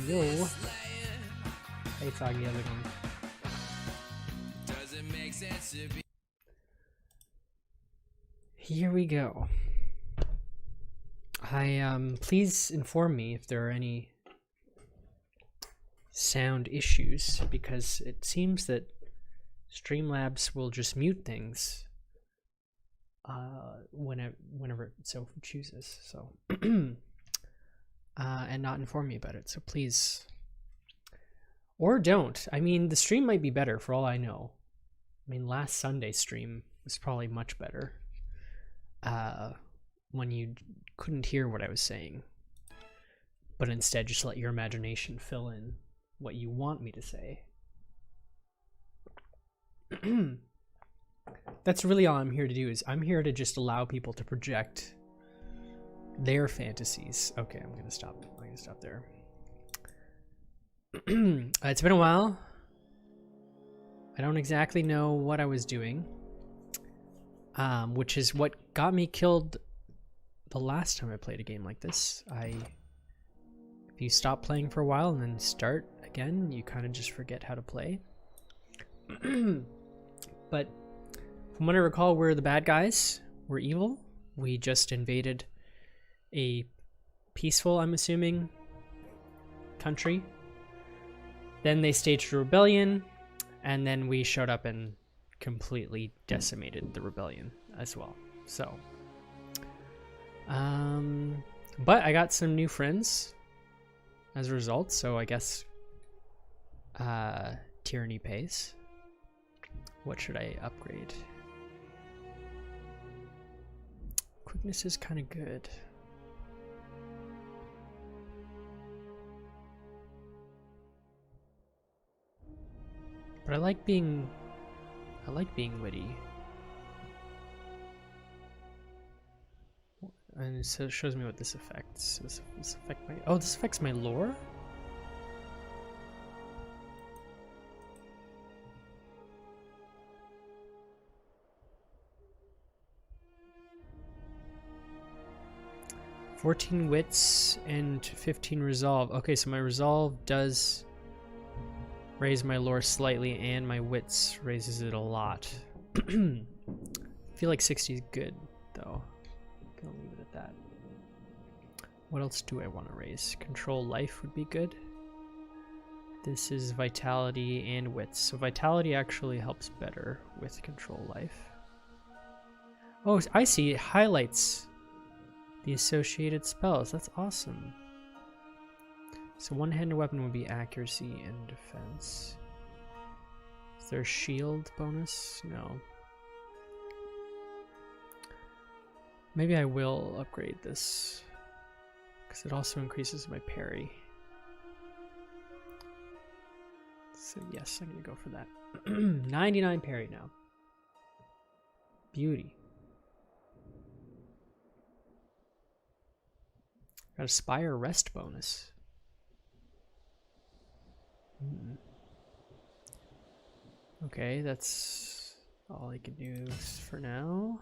Yo. Hey Foggy, how's it going? Here we go. Please inform me if there are any sound issues, because it seems that Streamlabs will just mute things whenever it so chooses. So and not inform me about it. So please, or don't. I mean, the stream might be better for all I know. I mean, last Sunday's stream was probably much better when you couldn't hear what I was saying, but instead just let your imagination fill in what you want me to say. That's really all I'm here to do. Is I'm here to just allow people to project their fantasies. Okay, I'm gonna stop there. It's been a while. I don't exactly know what I was doing, which is what got me killed the last time I played a game like this. If you stop playing for a while and then start again, you kind of just forget how to play. But from what I recall, we're the bad guys. We're evil. We just invaded a peaceful, I'm assuming, country. Then they staged a rebellion, and then we showed up and completely decimated the rebellion as well. So, but I got some new friends as a result, so I guess Tyranny pays. What should I upgrade? Quickness is kind of good. But I like being witty. And so it shows me what this affects. This affects my lore? "14 wits and 15 resolve." Okay, so my resolve does raise my lore slightly, and my wits raises it a lot. I feel like 60 is good, though. I'm gonna leave it at that. What else do I want to raise? Control life would be good. This is vitality and wits. So vitality actually helps better with control life. Oh, I see. It highlights the associated spells. That's awesome. So one-handed weapon would be accuracy and defense. Is there a shield bonus? No. Maybe I will upgrade this, because it also increases my parry. So yes, I'm gonna go for that. 99 parry now. Beauty. Got a Spire rest bonus. Okay, that's all I can do for now.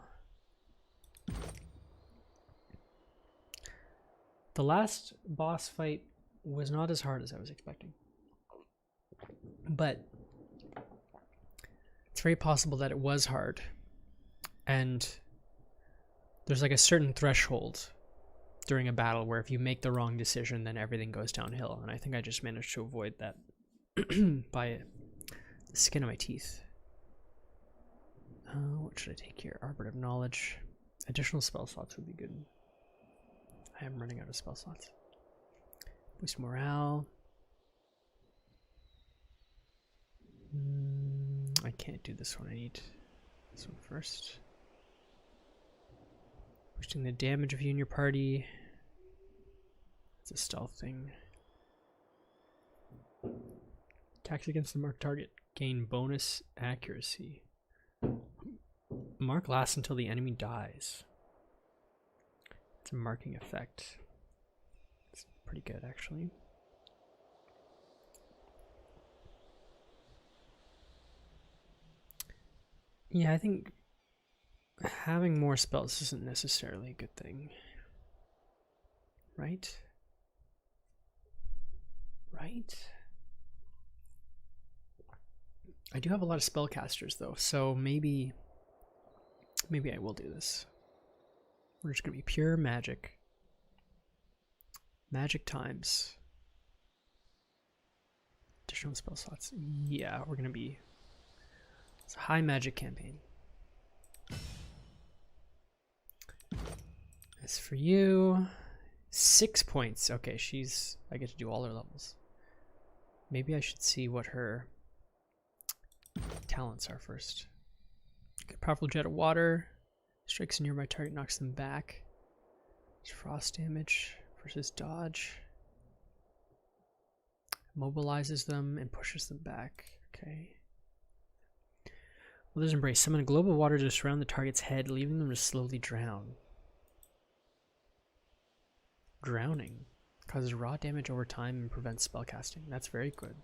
The last boss fight was not as hard as I was expecting, but it's very possible that it was hard, and there's like a certain threshold during a battle where if you make the wrong decision, then everything goes downhill, and I think I just managed to avoid that by the skin of my teeth. What should I take here? Arbiter of Knowledge. Additional spell slots would be good. I am running out of spell slots. Boost morale. I can't do this one. I need this one first. Boosting the damage of you and your party. It's a stealth thing. Attacks against the marked target gain bonus accuracy. Mark lasts until the enemy dies. It's a marking effect. It's pretty good, actually. Yeah, I think having more spells isn't necessarily a good thing. Right? right? I do have a lot of spellcasters though, so maybe I will do this. We're just gonna be pure magic. Magic times. Additional spell slots. Yeah, we're gonna be. It's a high magic campaign. As for you, 6 points. Okay, I get to do all her levels. Maybe I should see what her talents are first. Okay, powerful jet of water. Strikes a nearby target, knocks them back. There's frost damage versus dodge. Mobilizes them and pushes them back. Okay. Well, there's embrace. Summon a globe of water to surround the target's head, leaving them to slowly drown. Drowning causes raw damage over time and prevents spellcasting. That's very good.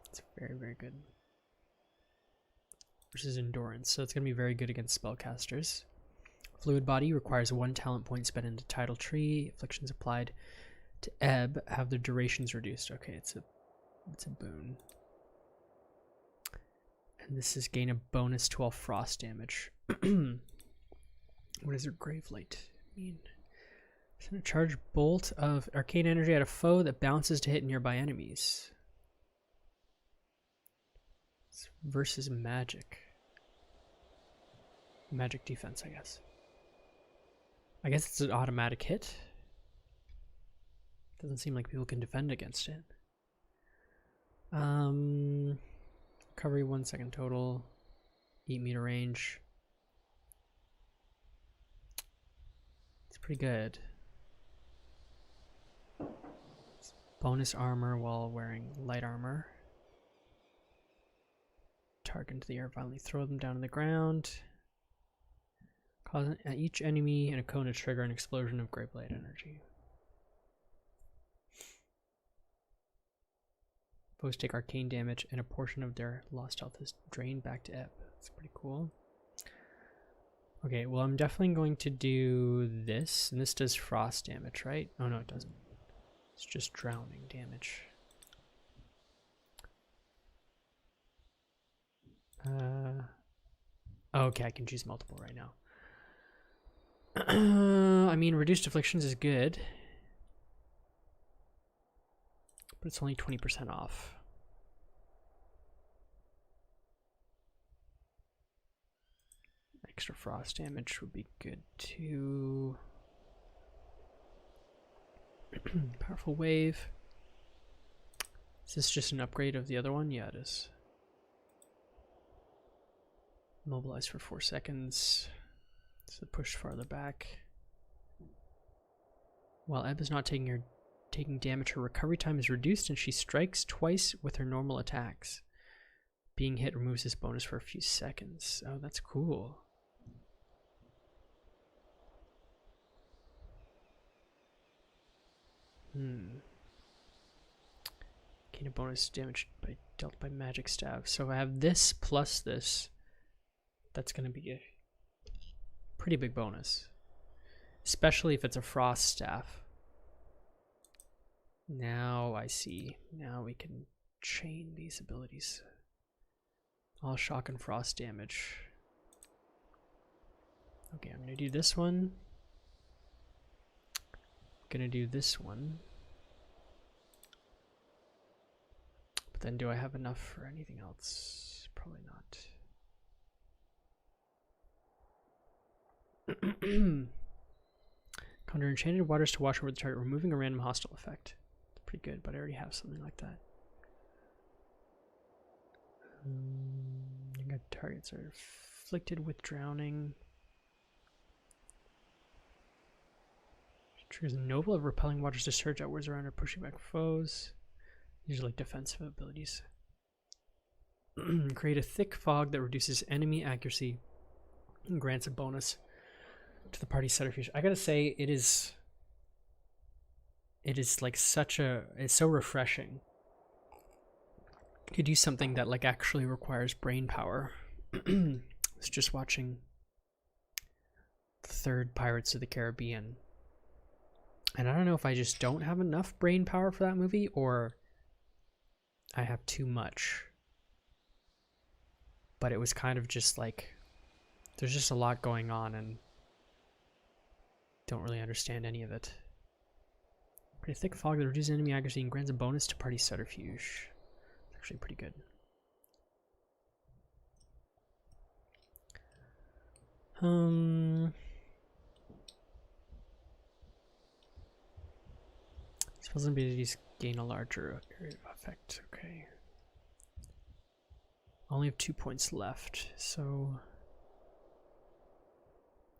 It's very, very good. Versus endurance, so it's going to be very good against spellcasters. Fluid body requires 1 talent point spent into title tree. Afflictions applied to ebb have their durations reduced. Okay, it's a boon. And this is gain a bonus 12 frost damage. What does her grave light mean? Send a charged bolt of arcane energy at a foe that bounces to hit nearby enemies. It's versus magic. Magic defense, I guess. I guess it's an automatic hit. Doesn't seem like people can defend against it. Recovery 1 second total. 8 meter range. It's pretty good. Bonus armor while wearing light armor. Target into the air, violently throw them down to the ground. Causing each enemy in a cone to trigger an explosion of great blade energy. Foes take arcane damage and a portion of their lost health is drained back to ebb. That's pretty cool. Okay, well I'm definitely going to do this, and this does frost damage, right? Oh no, it doesn't. It's just drowning damage. Okay, I can choose multiple right now. I mean, reduced afflictions is good, but it's only 20% off. Extra frost damage would be good too. Powerful wave. Is this just an upgrade of the other one? Yeah, it is. Mobilize for 4 seconds. So push farther back. While Ebb is not taking damage, her recovery time is reduced and she strikes twice with her normal attacks. Being hit removes this bonus for a few seconds. Oh, that's cool. Gain a bonus damage dealt by magic staff. So if I have this plus this, that's going to be a pretty big bonus. Especially if it's a frost staff. Now I see. Now we can chain these abilities. All shock and frost damage. Okay, I'm going to do this one. I'm going to do this one. But then do I have enough for anything else? Probably not. Conjure enchanted waters to wash over the target, removing a random hostile effect. It's pretty good, but I already have something like that. Your targets are afflicted with drowning. Triggers a noble of repelling waters to surge outwards around or pushing back foes. These are like defensive abilities. Create a thick fog that reduces enemy accuracy and grants a bonus to the party's subterfuge. I gotta say, it is like it's so refreshing to do something that like actually requires brain power. I was just watching the third Pirates of the Caribbean, And I don't know if I just don't have enough brain power for that movie or I have too much. But it was kind of just like, there's just a lot going on and don't really understand any of it. Pretty thick fog that reduces enemy accuracy and grants a bonus to party subterfuge. It's actually pretty good. Spells and abilities gain a larger area of effect. Okay. I only have 2 points left, so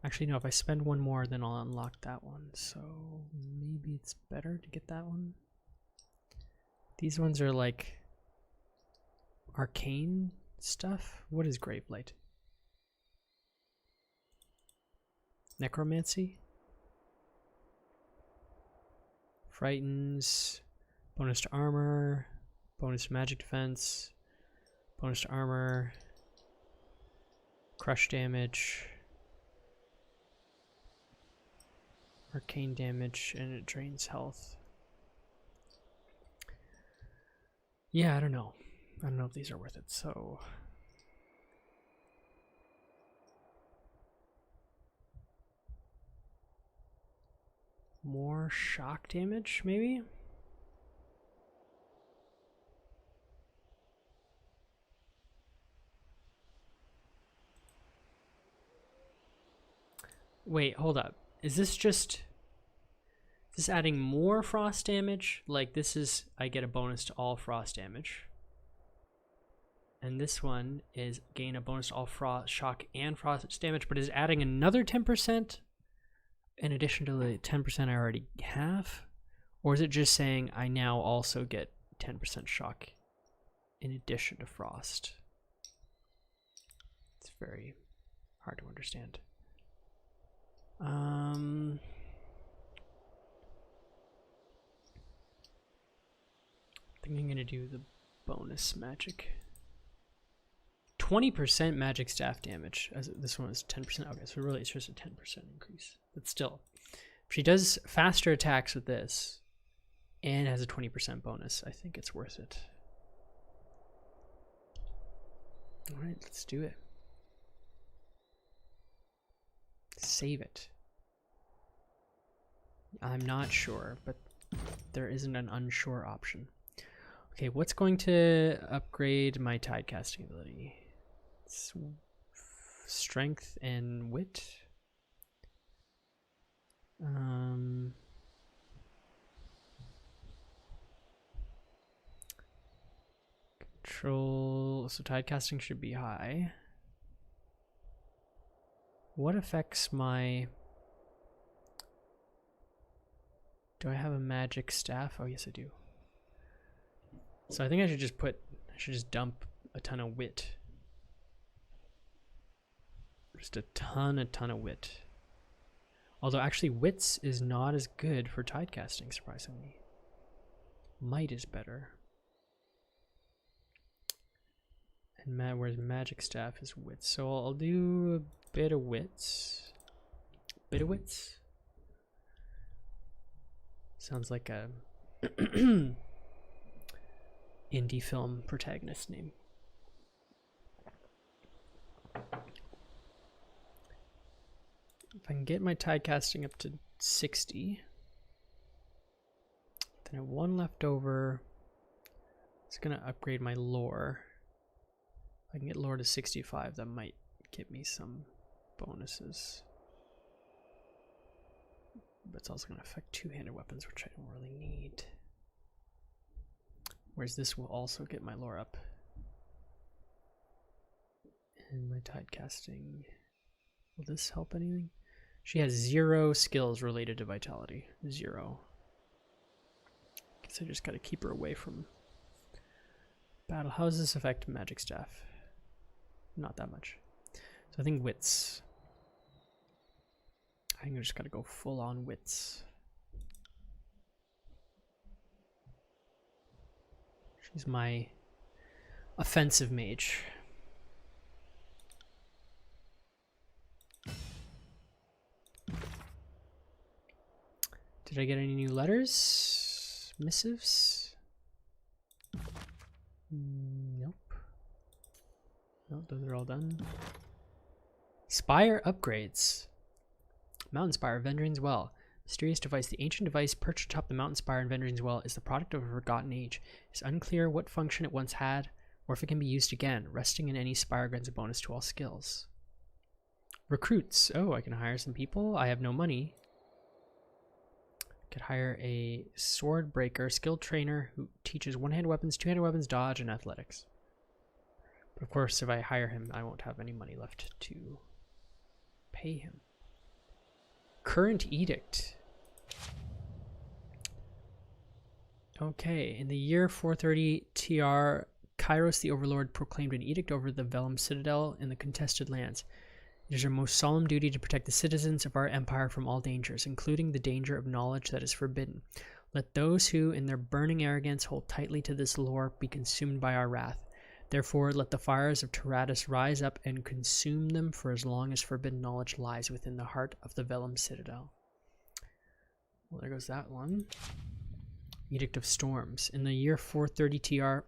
actually no, if I spend one more then I'll unlock that one, so maybe it's better to get that one. These ones are like arcane stuff. What is Gravelight? Necromancy? Frightens, bonus to armor, bonus to magic defense, bonus to armor, crush damage, arcane damage, and it drains health. Yeah, I don't know. I don't know if these are worth it, so more shock damage, maybe? Wait, hold up. Is this adding more frost damage? Like this is, I get a bonus to all frost damage. And this one is gain a bonus to all frost, shock, and frost damage, but is adding another 10%? In addition to the 10% I already have? Or is it just saying I now also get 10% shock in addition to frost? It's very hard to understand. I think I'm gonna do the bonus magic. 20% magic staff damage, as this one is 10%. Okay, so really it's just a 10% increase. But still, if she does faster attacks with this and has a 20% bonus, I think it's worth it. All right, let's do it. Save it. I'm not sure, but there isn't an unsure option. Okay, what's going to upgrade my tide casting ability? It's strength and wit. Control. So tide casting should be high. What affects my... Do I have a magic staff? Oh, yes, I do. So I think I should just dump a ton of wit. Just a ton of wit. Although actually wits is not as good for tide casting, surprisingly. Might is better. And whereas magic staff is wits. So I'll do a bit of wits. Bit of wits? Sounds like a indie film protagonist name. If I can get my tide casting up to 60, then I have one left over. It's gonna upgrade my lore. If I can get lore to 65, that might give me some bonuses. But it's also gonna affect two-handed weapons, which I don't really need. Whereas this will also get my lore up. And my tide casting. Will this help anything? She has 0 skills related to vitality. 0. Guess I just gotta keep her away from battle. How does this affect magic staff? Not that much. So I think wits. I think I just gotta go full on wits. She's my offensive mage. Did I get any new letters? Missives? Nope. Nope, those are all done. Spire upgrades. Mountain Spire, Vendring's Well. Mysterious device. The ancient device perched atop the mountain spire in Vendring's Well is the product of a forgotten age. It's unclear what function it once had, or if it can be used again. Resting in any spire grants a bonus to all skills. Recruits. Oh, I can hire some people. I have no money. Could hire a sword breaker, skilled trainer who teaches one-handed weapons, two-handed weapons, dodge, and athletics. But of course, if I hire him, I won't have any money left to pay him. Current edict. Okay, in the year 430 TR, Kairos the Overlord proclaimed an edict over the Vellum Citadel in the contested lands. It is our most solemn duty to protect the citizens of our empire from all dangers, including the danger of knowledge that is forbidden. Let those who, in their burning arrogance, hold tightly to this lore be consumed by our wrath. Therefore, let the fires of Taratus rise up and consume them for as long as forbidden knowledge lies within the heart of the Vellum Citadel. Well, there goes that one. Edict of Storms. In the year 430 TR,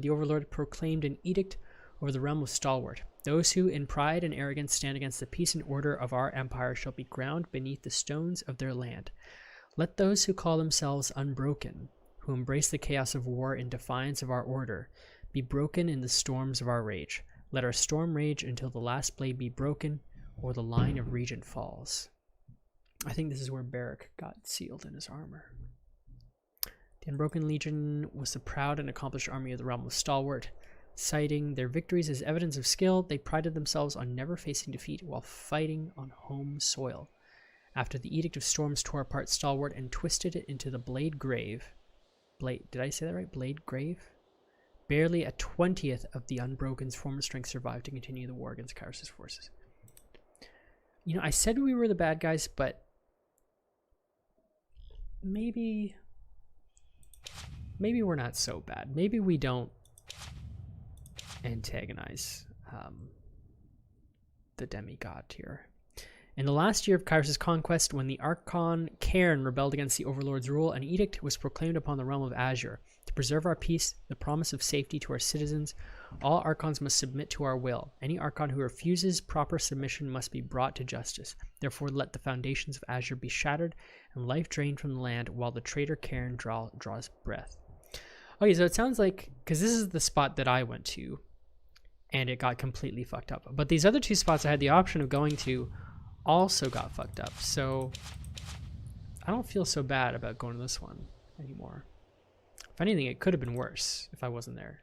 the Overlord proclaimed an edict over the realm of Stalwart. Those who in pride and arrogance stand against the peace and order of our empire shall be ground beneath the stones of their land. Let those who call themselves unbroken, who embrace the chaos of war in defiance of our order, be broken in the storms of our rage. Let our storm rage until the last blade be broken, or the line of Regent falls. I think this is where Barrack got sealed in his armor. The Unbroken Legion was the proud and accomplished army of the realm of Stalwart. Citing their victories as evidence of skill, they prided themselves on never facing defeat while fighting on home soil. After the Edict of Storms tore apart Stalwart and twisted it into the Blade Grave. Did I say that right? Blade Grave? Barely a 20th of the Unbroken's former strength survived to continue the war against Kairos' forces. You know, I said we were the bad guys, but maybe we're not so bad. Maybe we don't antagonize the demigod here. In the last year of Kairos' conquest, when the Archon Cairn rebelled against the Overlord's rule, an edict was proclaimed upon the realm of Azure. To preserve our peace, the promise of safety to our citizens, all Archons must submit to our will. Any Archon who refuses proper submission must be brought to justice. Therefore, let the foundations of Azure be shattered and life drained from the land while the traitor Cairn draws breath. Okay, so it sounds like, because this is the spot that I went to, and it got completely fucked up. But these other two spots I had the option of going to also got fucked up. So I don't feel so bad about going to this one anymore. If anything, it could have been worse if I wasn't there.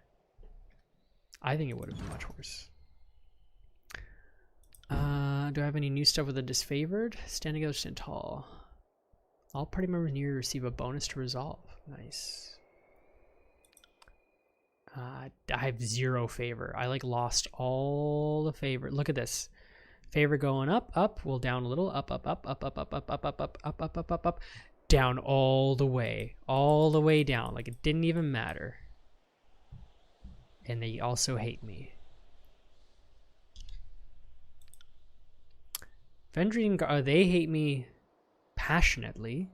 I think it would have been much worse. Do I have any new stuff with the disfavored? Stand together, stand tall. All party members near you receive a bonus to resolve. Nice. I have 0 favor. I like lost all the favor. Look at this. Favor going up, up, well down a little, up, up, up, up, up, up, up, up, up, up, up, up, up, up, up, down all the way down. Like it didn't even matter. And they also hate me. Vendrian, they hate me passionately.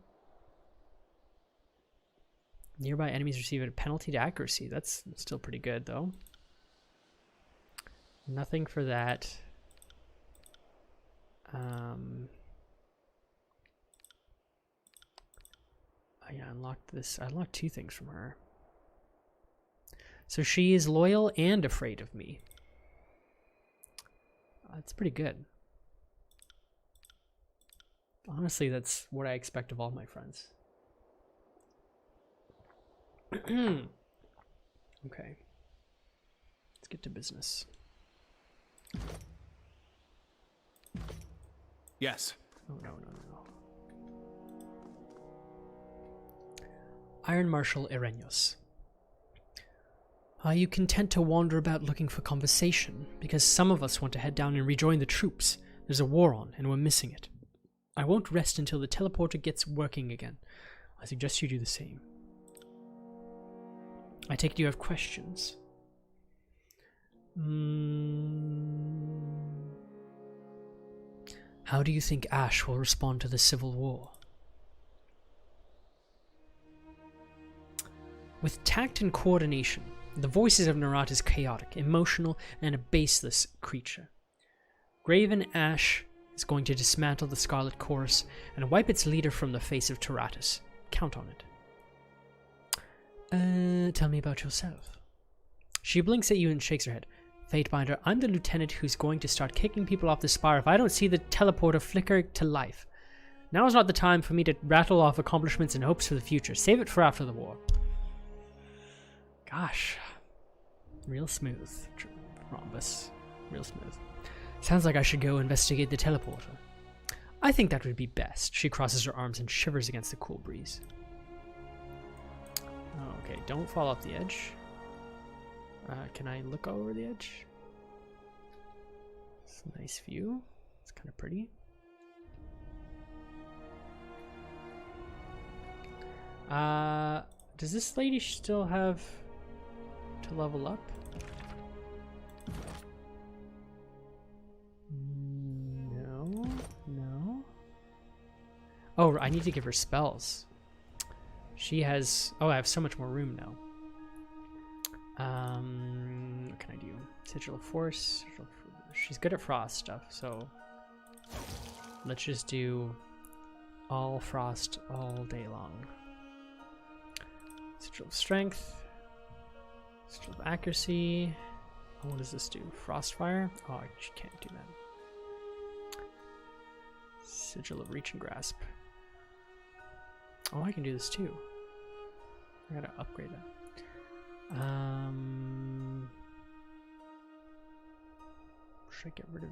Nearby enemies receive a penalty to accuracy. That's still pretty good, though. Nothing for that. Yeah, I unlocked this. I unlocked 2 things from her. So she is loyal and afraid of me. That's pretty good. Honestly, that's what I expect of all my friends. Okay. Let's get to business. Yes. Oh, no. Iron Marshal Ereños. Are you content to wander about looking for conversation? Because some of us want to head down and rejoin the troops. There's a war on, and we're missing it. I won't rest until the teleporter gets working again. I suggest you do the same. I take it you have questions. How do you think Ash will respond to the civil war? With tact and coordination, the voices of Narat is chaotic, emotional, and a baseless creature. Graven Ash is going to dismantle the Scarlet Chorus and wipe its leader from the face of Tyratus. Count on it. Tell me about yourself. She blinks at you and shakes her head. Fatebinder, I'm the lieutenant who's going to start kicking people off the spire if I don't see the teleporter flicker to life. Now is not the time for me to rattle off accomplishments and hopes for the future. Save it for after the war. Gosh. Real smooth. Rhombus. Real smooth. Sounds like I should go investigate the teleporter. I think that would be best. She crosses her arms and shivers against the cool breeze. Okay, don't fall off the edge. Can I look over the edge? It's a nice view. It's kind of pretty. Does this lady still have to level up? No. Oh, I need to give her spells. She has... Oh, I have so much more room now. What can I do? Sigil of Force. She's good at frost stuff, so let's just do all frost all day long. Sigil of Strength. Sigil of Accuracy. Oh, what does this do? Frostfire? Oh, she can't do that. Sigil of Reach and Grasp. Oh, I can do this too. I gotta upgrade that. Should I get rid of...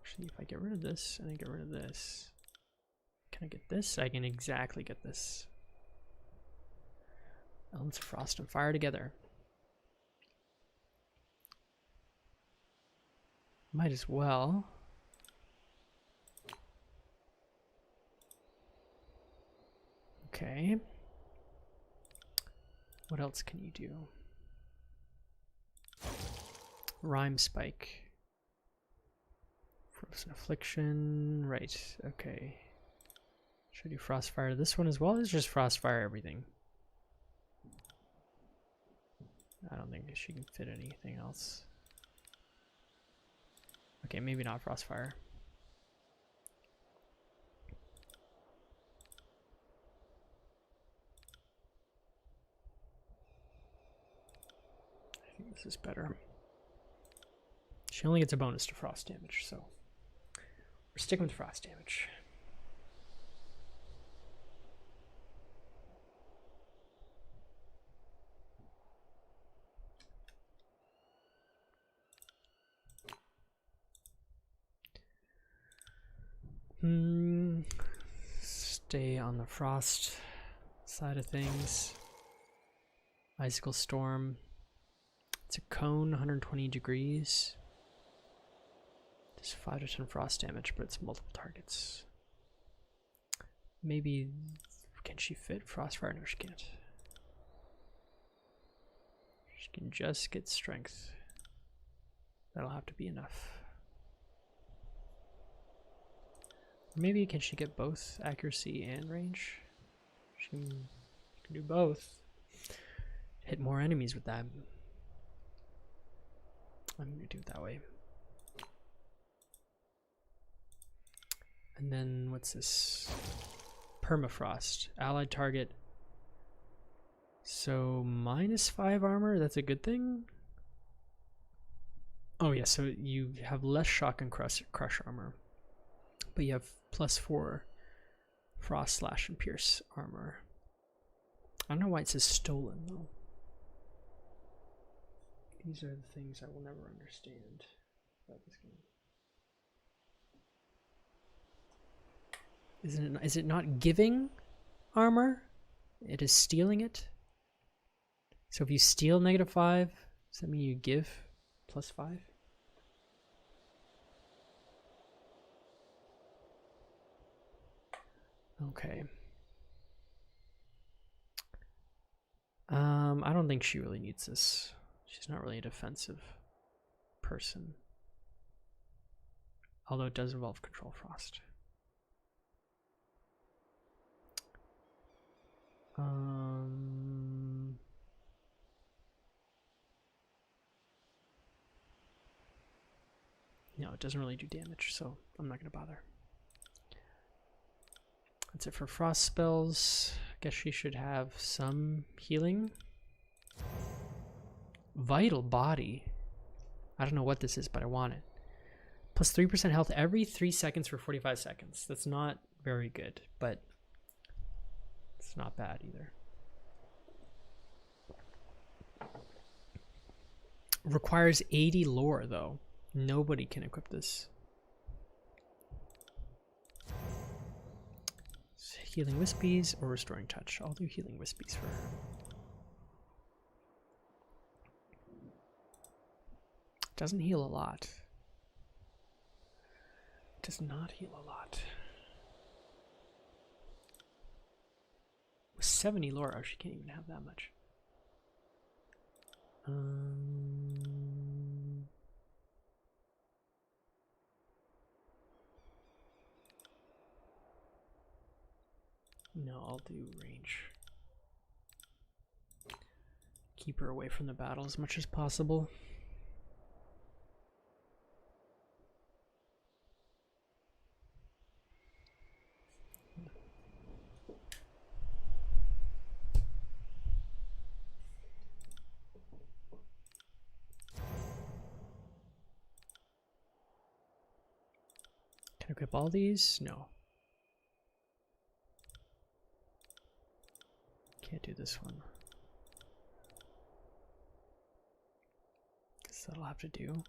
Actually, if I get rid of this and I get rid of this, can I get this? I can exactly get this. Elements of Frost and Fire together. Might as well. Okay. What else can you do? Rhyme Spike. Frozen Affliction. Right, okay. Should I do Frostfire to this one as well? It's just Frostfire everything. I don't think she can fit anything else. Okay, maybe not Frostfire. I think this is better. She only gets a bonus to frost damage, so we're sticking with frost damage. Stay on the frost side of things. Icicle Storm. It's a cone, 120 degrees. Does 5 to 10 frost damage, but it's multiple targets. Maybe, can she fit Frostfire? No, she can't. She can just get strength. That'll have to be enough. Maybe can she get both accuracy and range? She can do both. Hit more enemies with that. I'm gonna do it that way. And then what's this? Permafrost. Allied target. So -5 armor, that's a good thing? Oh yeah, so you have less shock and crush armor. But you have +4 frost, slash, and pierce armor. I don't know why it says stolen though. These are the things I will never understand about this game. Is it not giving armor? It is stealing it. So if you steal -5, does that mean you give +5? Okay. I don't think she really needs this. She's not really a defensive person. Although it does involve control frost. it doesn't really do damage, so I'm not going to bother. That's it for frost spells. I guess she should have some healing. Vital body. I don't know what this is, but I want it. Plus 3% health every 3 seconds for 45 seconds. That's not very good, but it's not bad either. Requires 80 lore, though. Nobody can equip this. Healing Wispies or Restoring Touch. I'll do Healing Wispies for her. Doesn't heal a lot. Does not heal a lot. With 70 lore, oh, she can't even have that much. No, I'll do range. Keep her away from the battle as much as possible. Can I equip all these? No. Can't do this one. Guess that'll have to do.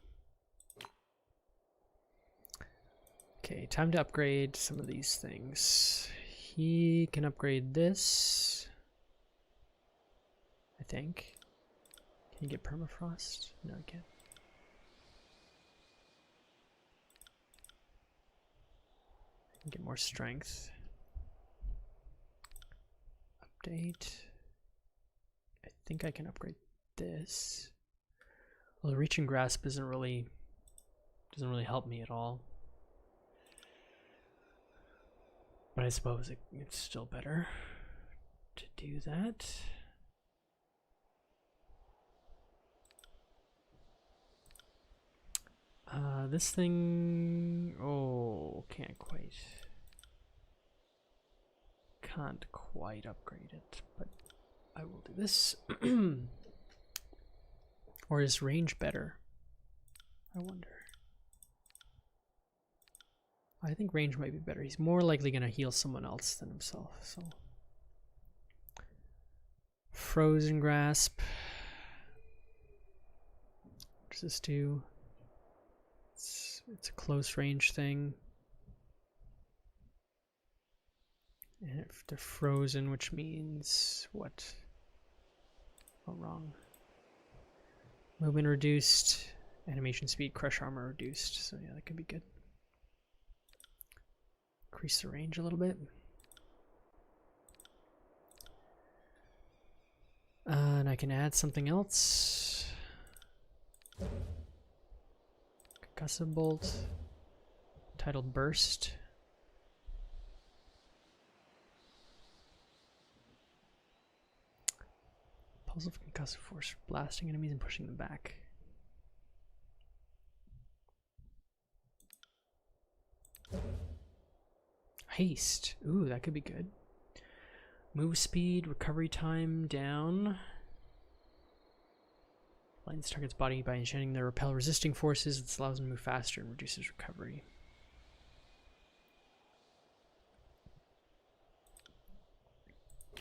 Okay, time to upgrade some of these things. He can upgrade this, I think. Can you get permafrost? No, he can't. I can get more strength. Update. I think I can upgrade this. Well, the reach and grasp doesn't really help me at all. But I suppose it's still better to do that. This thing, oh, can't quite upgrade it, but I will do this. Or is range better? I wonder. I think range might be better. He's more likely going to heal someone else than himself. So, Frozen Grasp. What does this do? It's a close range thing. And if they're frozen, which means what? Oh, wrong. Movement reduced, animation speed, crush armor reduced. So yeah, that could be good. Increase the range a little bit. And I can add something else. Concussive bolt, titled burst. Pulse of concussive force, blasting enemies and pushing them back. Haste. Ooh, that could be good. Move speed, recovery time down. Lightens target's body by enchanting their repel resisting forces. This allows them to move faster and reduces recovery.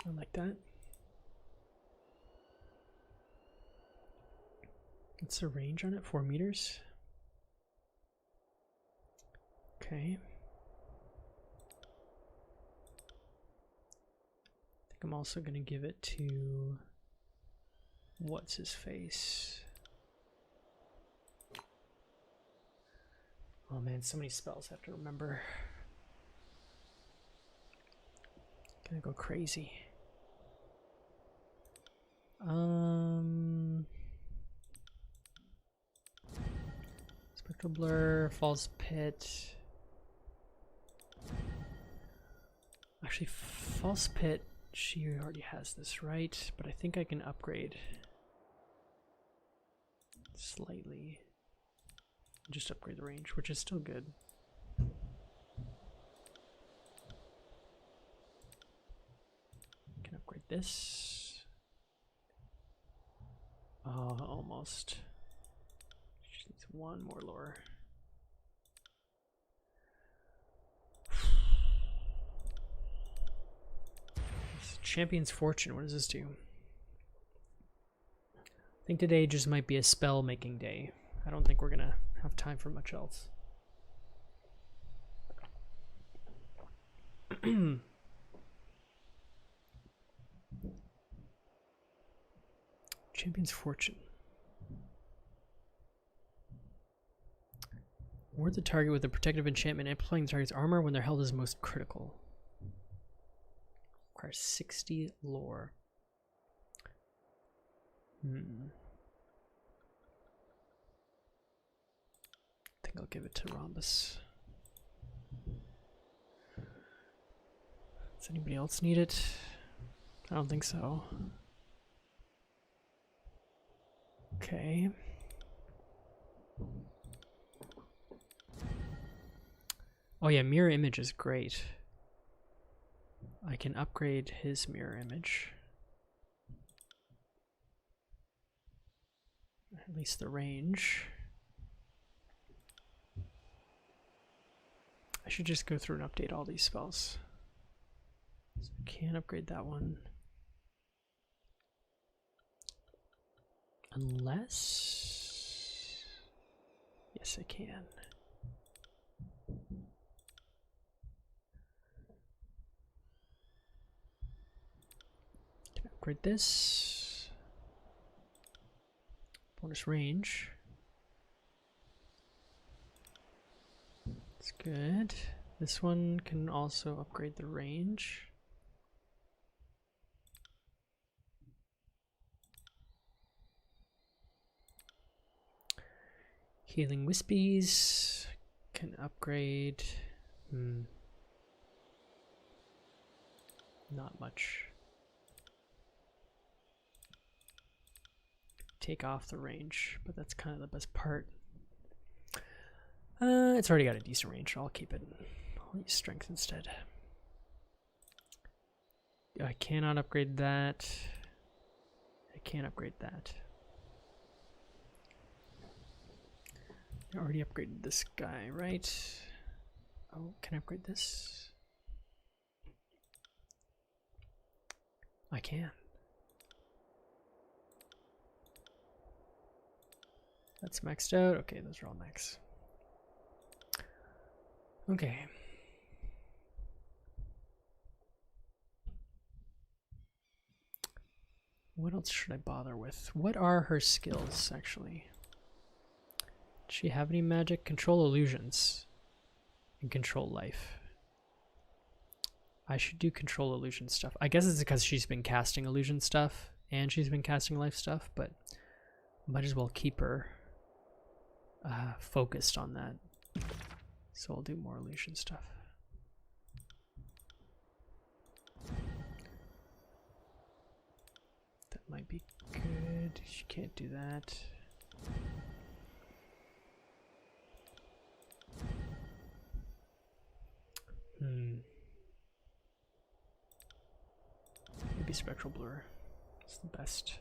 I like that. What's the range on it? 4 meters. Okay. I think I'm also going to give it to... what's his face? Oh man, so many spells I have to remember. Gonna go crazy. Spectral Blur, False Pit. Actually, False Pit, she already has this, right? But I think I can upgrade slightly. Just upgrade the range, which is still good. Can upgrade this. Oh, almost. Just needs one more lore. Champion's Fortune, what does this do? I think today just might be a spell making day. I don't think we're gonna have time for much else. Champion's Fortune. Ward the target with a protective enchantment, amplifying the target's armor when their health is most critical. Requires 60 lore. I think I'll give it to Rhombus. Does anybody else need it? I don't think so. Okay. Oh yeah, mirror image is great. I can upgrade his mirror image. At least the range. I should just go through and update all these spells. So I can't upgrade that one. Unless... Yes, I can. Can upgrade this. Bonus range. That's good. This one can also upgrade the range. Healing Wispies can upgrade. Not much. Take off the range, but that's kind of the best part. It's already got a decent range, so I'll keep it. I'll use strength instead. I cannot upgrade that. I can't upgrade that. I already upgraded this guy, right? Oh, can I upgrade this? I can. That's maxed out. Okay, those are all max. Okay. What else should I bother with? What are her skills, actually? Does she have any magic? Control illusions and control life. I should do control illusion stuff. I guess it's because she's been casting illusion stuff and she's been casting life stuff, but might as well keep her focused on that. So I'll do more illusion stuff. That might be good. She can't do that. Maybe Spectral Blur. It's the best.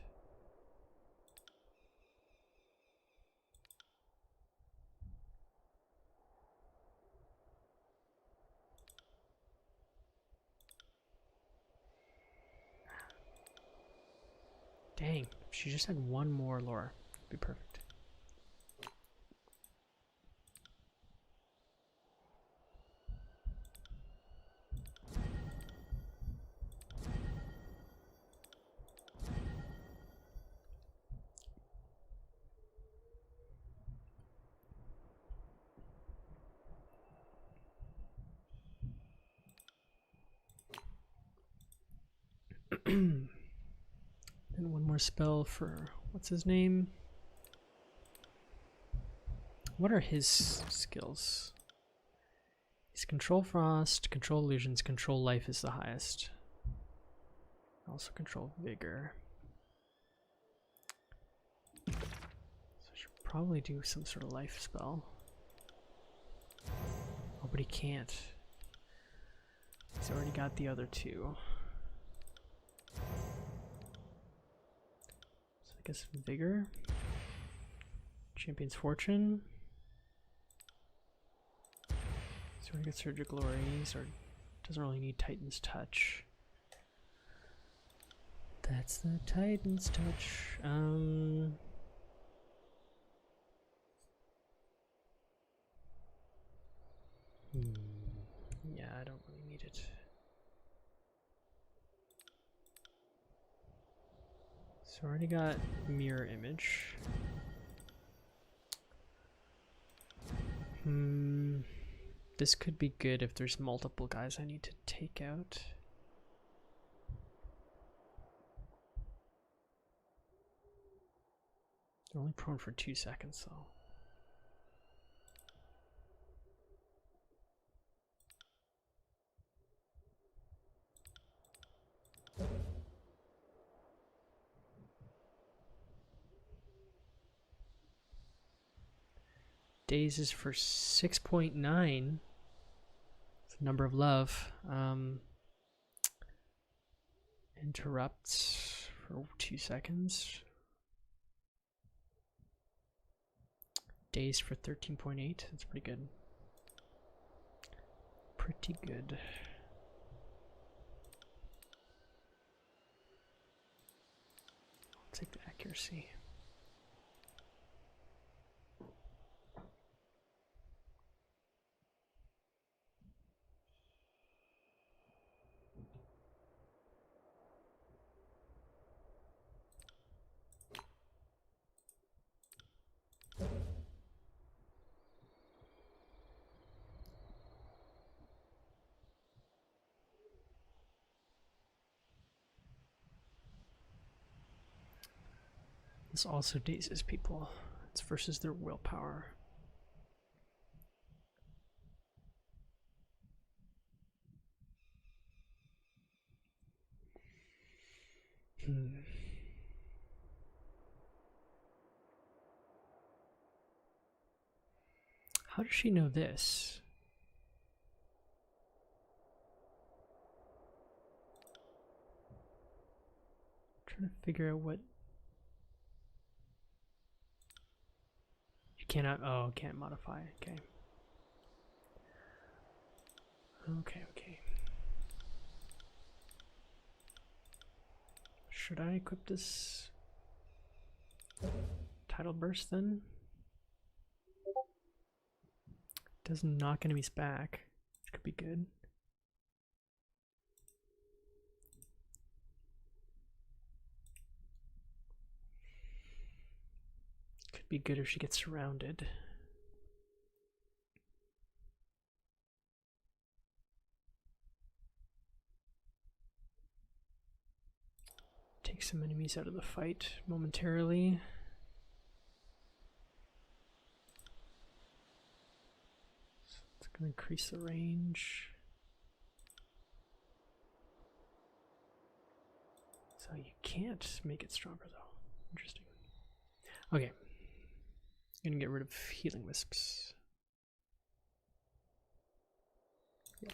Dang, if she just had one more lore, it'd be perfect. And one more spell for, what's his name? What are his skills? He's control frost, control illusions, control life is the highest. Also control vigor. So I should probably do some sort of life spell. Oh, but he can't. He's already got the other two. So I guess Vigor. Champion's Fortune. So we get Surge of Glories, or doesn't really need Titan's Touch. That's the Titan's Touch. Yeah, I don't really need it. So I already got Mirror Image. This could be good if there's multiple guys I need to take out. They're only prone for 2 seconds though. Days is for 6.9. Number of love. Interrupts for 2 seconds. Days for 13.8. That's pretty good. Pretty good. I'll take the accuracy. This also dazes people. It's versus their willpower. How does she know this? I'm trying to figure out what... You cannot... Oh, can't modify. Okay. Okay. Should I equip this Tidal Burst then? Does knock enemies back, which could be good. Could be good if she gets surrounded. Take some enemies out of the fight momentarily. So it's going to increase the range. So you can't make it stronger though. Interesting. Okay. I'm going to get rid of Healing Wisps. Yeah.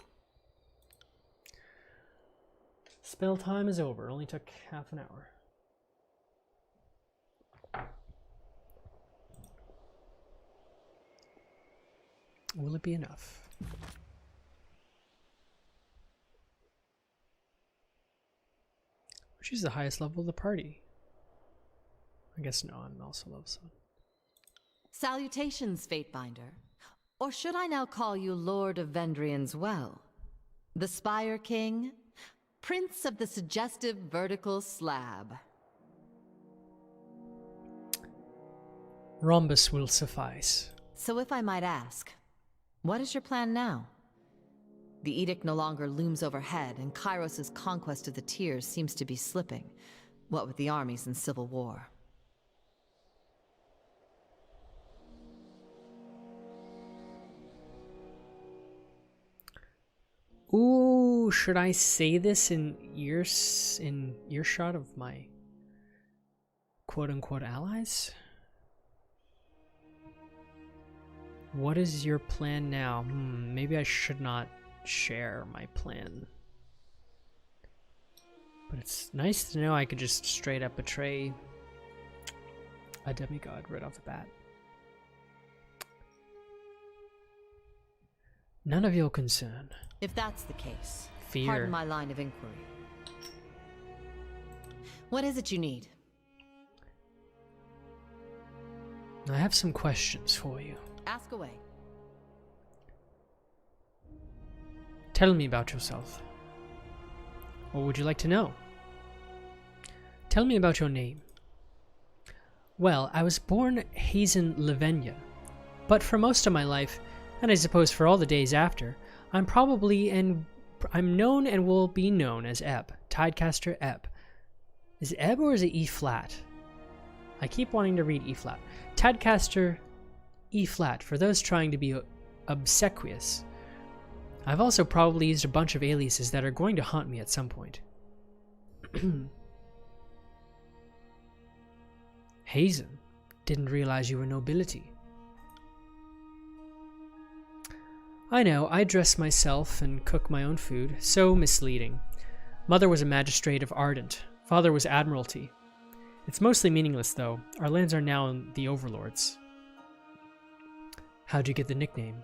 Spell time is over. Only took half an hour. Will it be enough? Which is the highest level of the party? I guess no, I'm also level 7. Salutations, Fatebinder. Or should I now call you Lord of Vendrian's Well? The Spire King? Prince of the suggestive vertical slab. Rhombus will suffice. So if I might ask, what is your plan now? The edict no longer looms overhead, and Kairos' conquest of the Tears seems to be slipping, what with the armies in civil war. Ooh, should I say this in earshot of my quote-unquote allies? What is your plan now? Maybe I should not share my plan. But it's nice to know I could just straight up betray a demigod right off the bat. None of your concern. If that's the case, Fear. pardon my line of inquiry. What is it you need? I have some questions for you. Ask away. Tell me about yourself. What would you like to know? Tell me about your name. Well, I was born Hazen Lavenia, but for most of my life, and I suppose for all the days after, I'm known and will be known as Ebb, Tidecaster Ebb. Is it Ebb or is it E flat? I keep wanting to read E flat. Tidecaster E flat, for those trying to be obsequious. I've also probably used a bunch of aliases that are going to haunt me at some point. Hazen, didn't realize you were nobility. I know, I dress myself and cook my own food. So misleading. Mother was a magistrate of Ardent. Father was Admiralty. It's mostly meaningless, though. Our lands are now the Overlord's. How'd you get the nickname?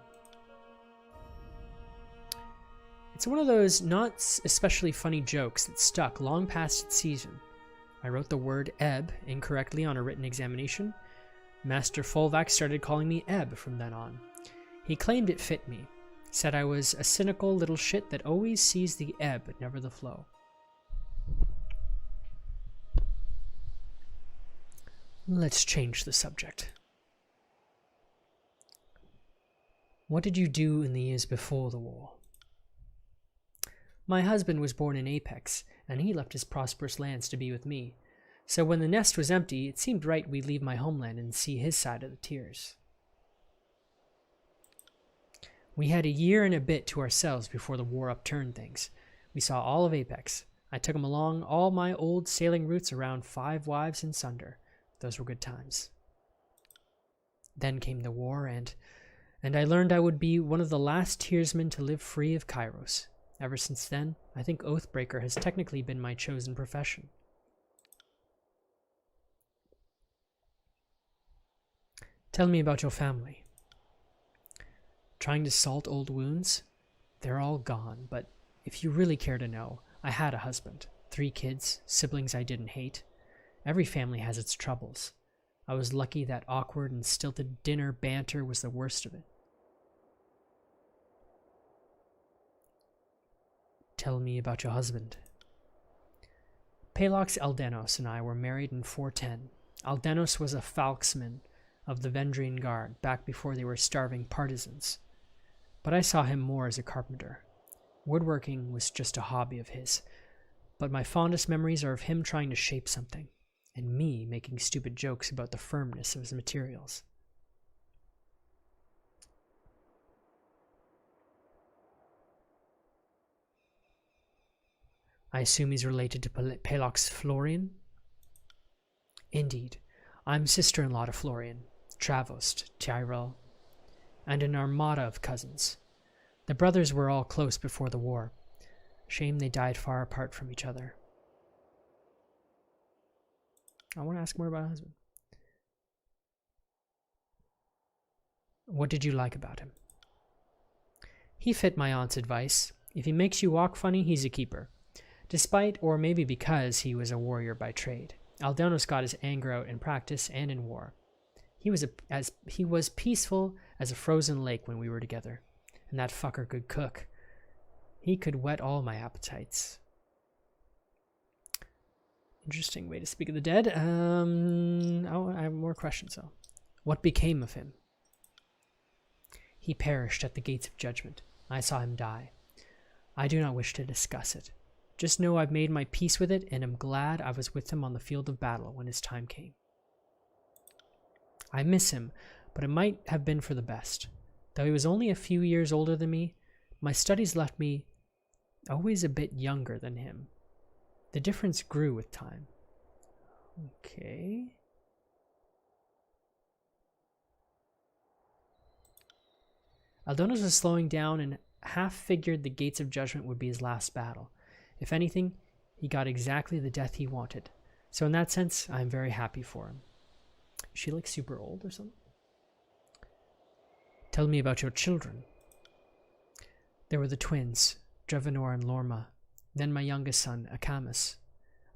It's one of those not especially funny jokes that stuck long past its season. I wrote the word Ebb incorrectly on a written examination. Master Folvax started calling me Ebb from then on. He claimed it fit me. Said I was a cynical little shit that always sees the ebb but never the flow. Let's change the subject. What did you do in the years before the war? My husband was born in Apex, and he left his prosperous lands to be with me. So when the nest was empty, it seemed right we leave my homeland and see his side of the tears. We had a year and a bit to ourselves before the war upturned things. We saw all of Apex. I took him along all my old sailing routes around 5 wives and sunder. Those were good times. Then came the war, and I learned I would be one of the last tearsmen to live free of Kairos. Ever since then, I think Oathbreaker has technically been my chosen profession. Tell me about your family. Trying to salt old wounds? They're all gone, but if you really care to know, I had a husband, 3 kids, siblings I didn't hate. Every family has its troubles. I was lucky that awkward and stilted dinner banter was the worst of it. Tell me about your husband. Palox Aldenos and I were married in 410. Aldenos was a falxman of the Vendrian Guard back before they were starving partisans. But I saw him more as a carpenter. Woodworking was just a hobby of his, but my fondest memories are of him trying to shape something, and me making stupid jokes about the firmness of his materials. I assume he's related to Palox Florian? Indeed. I'm sister-in-law to Florian, Travost, Tyrell, and an armada of cousins. The brothers were all close before the war. Shame they died far apart from each other. I want to ask more about her husband. What did you like about him? He fit my aunt's advice. If he makes you walk funny, he's a keeper. Despite, or maybe because, he was a warrior by trade. Aldenos got his anger out in practice and in war. He was peaceful as a frozen lake when we were together. And that fucker could cook. He could whet all my appetites. Interesting way to speak of the dead. I have more questions, though. What became of him? He perished at the gates of judgment. I saw him die. I do not wish to discuss it. Just know I've made my peace with it, and am glad I was with him on the field of battle when his time came. I miss him, but it might have been for the best. Though he was only a few years older than me, my studies left me always a bit younger than him. The difference grew with time. Okay. Aldonos was slowing down and half figured the Gates of Judgment would be his last battle. If anything, he got exactly the death he wanted. So in that sense, I'm very happy for him. Is she like super old or something? Tell me about your children. There were the twins, Drevenor and Lorma, then my youngest son, Akamas.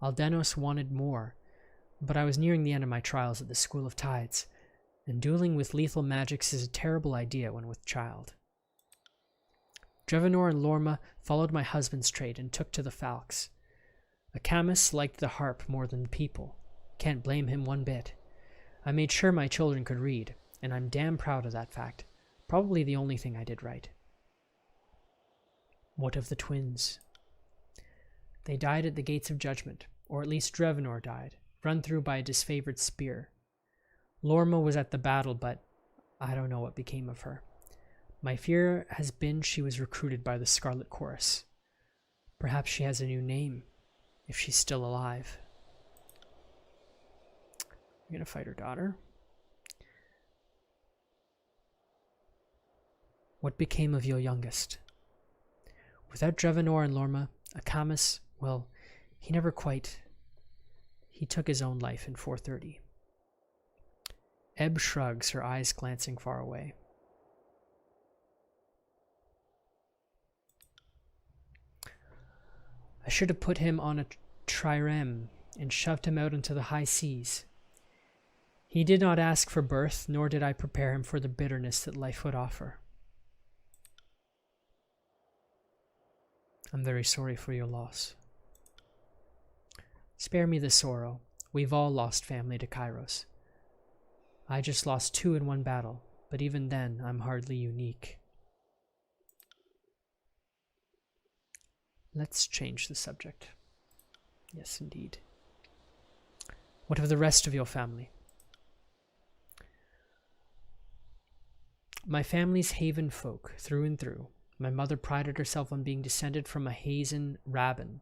Aldenos wanted more, but I was nearing the end of my trials at the School of Tides, and dueling with lethal magics is a terrible idea when with child. Drevenor and Lorma followed my husband's trade and took to the falcons. Akamas liked the harp more than the people. Can't blame him one bit. I made sure my children could read, and I'm damn proud of that fact. Probably the only thing I did right. What of the twins? They died at the Gates of Judgment, or at least Drevenor died, run through by a disfavored spear. Lorma was at the battle, but I don't know what became of her. My fear has been she was recruited by the Scarlet Chorus. Perhaps she has a new name, if she's still alive. I'm gonna fight her daughter. What became of your youngest? Without Drevenor and Lorma, Akamas, well, he never quite... He took his own life in 430. Ebb shrugs, her eyes glancing far away. I should have put him on a trireme and shoved him out into the high seas. He did not ask for birth, nor did I prepare him for the bitterness that life would offer. I'm very sorry for your loss. Spare me the sorrow. We've all lost family to Kairos. I just lost 2 in one battle, but even then, I'm hardly unique. Let's change the subject. Yes, indeed. What of the rest of your family? My family's Haven folk, through and through. My mother prided herself on being descended from a Hazen Rabbin,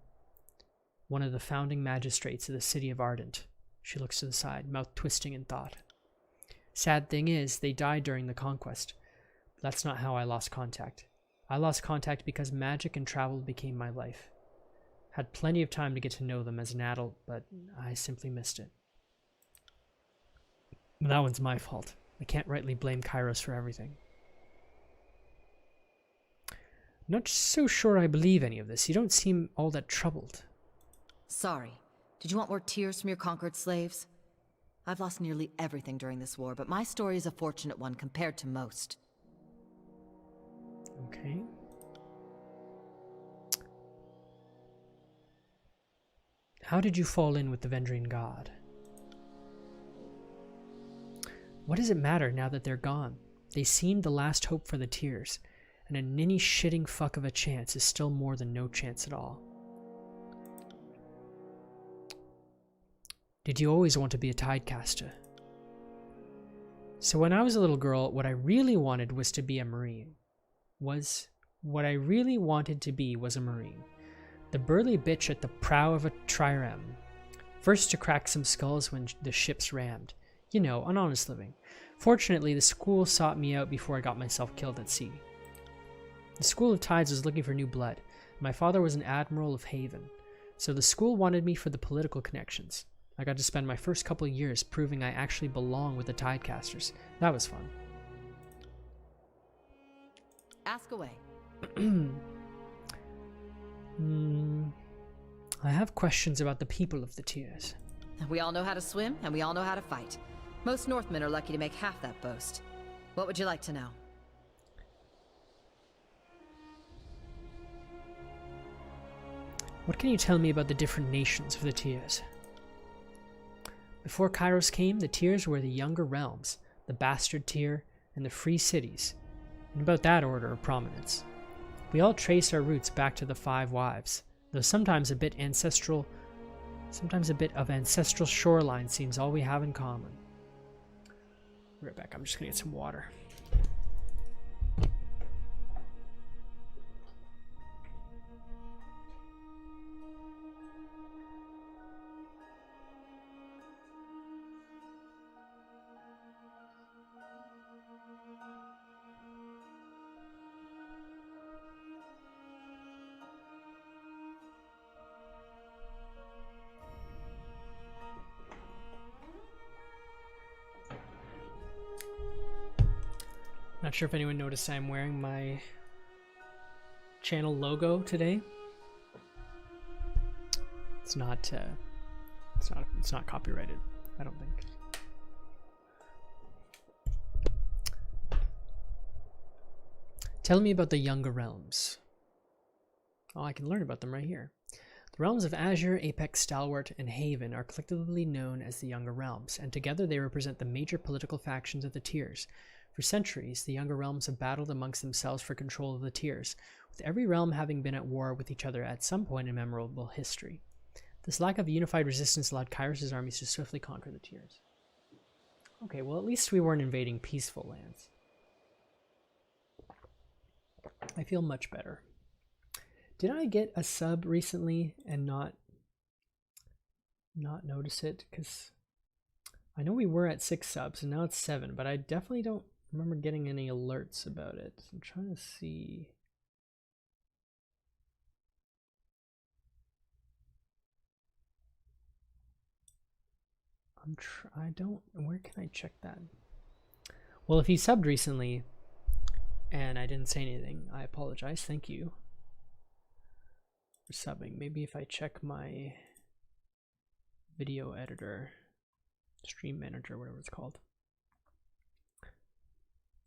one of the founding magistrates of the city of Ardent. She looks to the side, mouth twisting in thought. Sad thing is, they died during the conquest. That's not how I lost contact. I lost contact because magic and travel became my life. Had plenty of time to get to know them as an adult, but I simply missed it. That one's my fault. I can't rightly blame Kairos for everything. Not so sure I believe any of this. You don't seem all that troubled. Sorry. Did you want more tears from your conquered slaves? I've lost nearly everything during this war, but my story is a fortunate one compared to most. Okay. How did you fall in with the Vendrian god? What does it matter now that they're gone? They seemed the last hope for the Tears, and a ninny shitting fuck of a chance is still more than no chance at all. Did you always want to be a tidecaster? So when I was a little girl, what I really wanted was to be a marine. Was a marine. The burly bitch at the prow of a trireme. First to crack some skulls when the ships rammed. You know, an honest living. Fortunately, the school sought me out before I got myself killed at sea. The School of Tides was looking for new blood. My father was an admiral of Haven, so the school wanted me for the political connections. I got to spend my first couple of years proving I actually belong with the Tidecasters. That was fun. Ask away. I have questions about the people of the Tears. We all know how to swim, and we all know how to fight. Most Northmen are lucky to make half that boast. What would you like to know? What can you tell me about the different nations of the Tears? Before Kairos came, the Tears were the younger realms, the bastard tier, and the free cities, in about that order of prominence. We all trace our roots back to the 5 wives, though sometimes a bit of ancestral shoreline seems all we have in common. Right back, I'm just gonna get some water. Not sure if anyone noticed I'm wearing my channel logo today. It's not copyrighted, I don't think. Tell me about the Younger Realms. Oh, I can learn about them right here. The realms of Azure, Apex, Stalwart, and Haven are collectively known as the Younger Realms, and together they represent the major political factions of the Tiers. For centuries, the Younger Realms have battled amongst themselves for control of the Tiers, with every realm having been at war with each other at some point in memorable history. This lack of unified resistance allowed Kairos' armies to swiftly conquer the Tiers. Okay, well at least we weren't invading peaceful lands. I feel much better. Did I get a sub recently and not notice it? Because I know we were at 6 subs and now it's 7, but I definitely don't remember getting any alerts about it. I'm trying to see. Where can I check that? Well, if you subbed recently and I didn't say anything, I apologize. Thank you for subbing. Maybe if I check my video editor, stream manager, whatever it's called.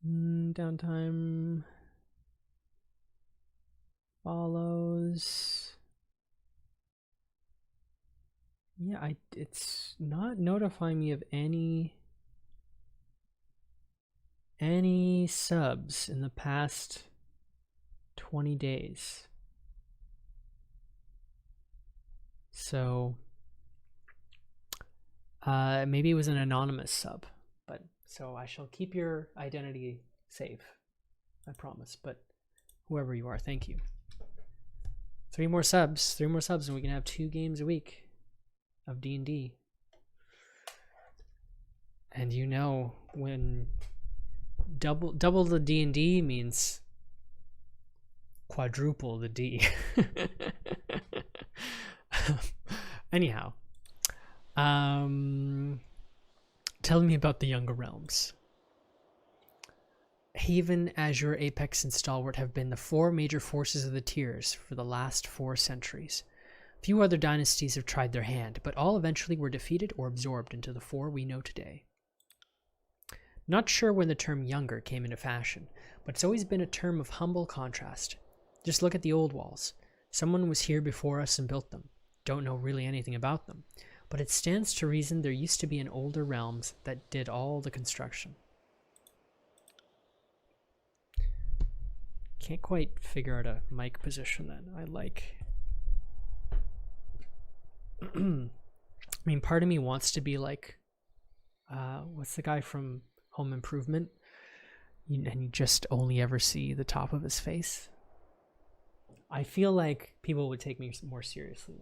Downtime follows. Yeah, it's not notifying me of any subs in the past 20 days. So maybe it was an anonymous sub, but so I shall keep your identity safe, I promise. But whoever you are, thank you. 3 more subs, and we can have 2 games a week of D&D. And you know, when double the D&D means quadruple the D. Anyhow, tell me about the Younger Realms. Haven, Azure, Apex, and Stalwart have been the 4 major forces of the Tiers for the last 4 centuries. Few other dynasties have tried their hand, but all eventually were defeated or absorbed into the 4 we know today. Not sure when the term younger came into fashion, but it's always been a term of humble contrast. Just look at the old walls. Someone was here before us and built them. Don't know really anything about them, but it stands to reason there used to be an older realms that did all the construction. Can't quite figure out a mic position that I like. I mean, part of me wants to be like, what's the guy from Home Improvement? And you just only ever see the top of his face. I feel like people would take me more seriously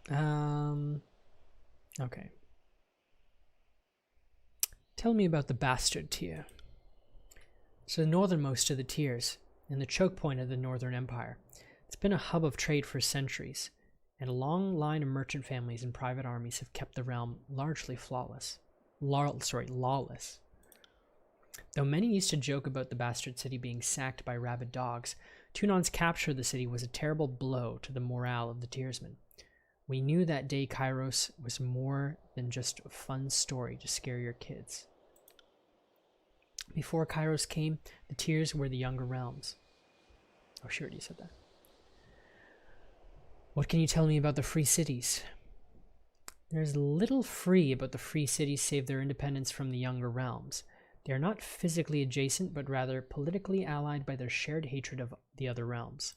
then. Okay. Tell me about the Bastard Tier. It's the northernmost of the tiers, and the choke point of the Northern Empire. It's been a hub of trade for centuries, and a long line of merchant families and private armies have kept the realm largely lawless. Though many used to joke about the Bastard City being sacked by rabid dogs, Tunon's capture of the city was a terrible blow to the morale of the tiersmen. We knew that day Kairos was more than just a fun story to scare your kids. Before Kairos came, the Tiers were the Younger Realms. Oh, sure, you said that. What can you tell me about the Free Cities? There's little free about the Free Cities save their independence from the Younger Realms. They are not physically adjacent, but rather politically allied by their shared hatred of the other realms.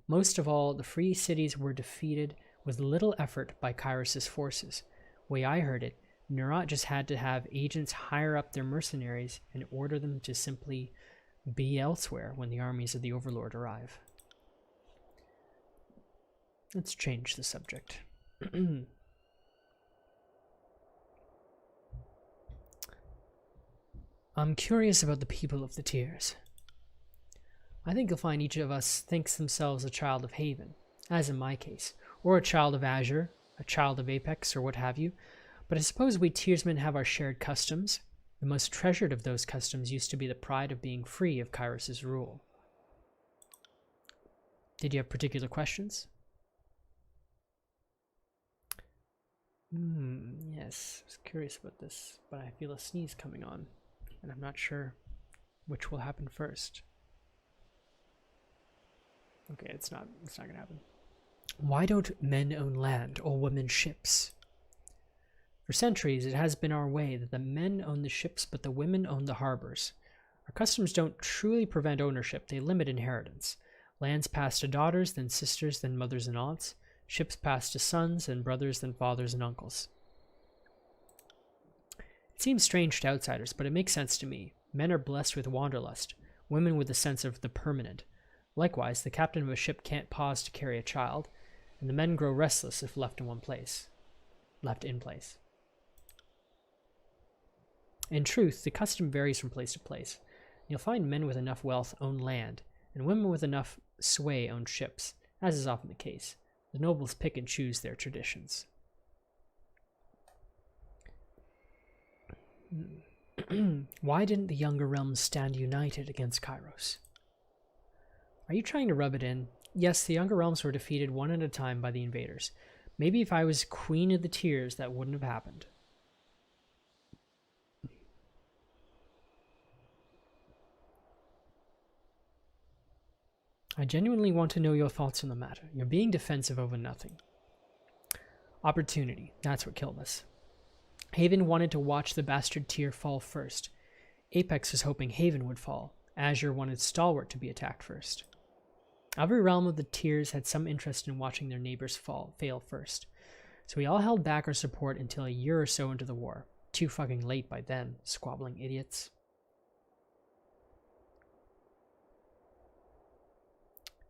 Most of all, the Free Cities were defeated with little effort by Kairos' forces. Way I heard it, Nurat just had to have agents hire up their mercenaries and order them to simply be elsewhere when the armies of the Overlord arrive. Let's change the subject. I'm curious about the people of the Tiers. I think you'll find each of us thinks themselves a child of Haven, as in my case, or a child of Azure, a child of Apex, or what have you, But I suppose we Tearsmen have our shared customs. The most treasured of those customs used to be the pride of being free of Kairos' rule. Did you have particular questions? Yes, I was curious about this, but I feel a sneeze coming on, and I'm not sure which will happen first. Okay, it's not gonna happen. Why don't men own land or women ships? For centuries, it has been our way that the men own the ships, but the women own the harbors. Our customs don't truly prevent ownership, they limit inheritance. Lands pass to daughters, then sisters, then mothers and aunts. Ships pass to sons, then brothers, then fathers and uncles. It seems strange to outsiders, but it makes sense to me. Men are blessed with wanderlust, women with a sense of the permanent. Likewise, the captain of a ship can't pause to carry a child, and the men grow restless if left in place. In truth, the custom varies from place to place. You'll find men with enough wealth own land, and women with enough sway own ships, as is often the case. The nobles pick and choose their traditions. Why didn't the younger realms stand united against Kairos? Are you trying to rub it in? Yes, the younger realms were defeated one at a time by the invaders. Maybe if I was queen of the Tears, that wouldn't have happened. I genuinely want to know your thoughts on the matter. You're being defensive over nothing. Opportunity. That's what killed us. Haven wanted to watch the bastard Tier fall first. Apex was hoping Haven would fall. Azure wanted Stalwart to be attacked first. Every realm of the Tiers had some interest in watching their neighbors fail first. So we all held back our support until a year or so into the war. Too fucking late by then, squabbling idiots.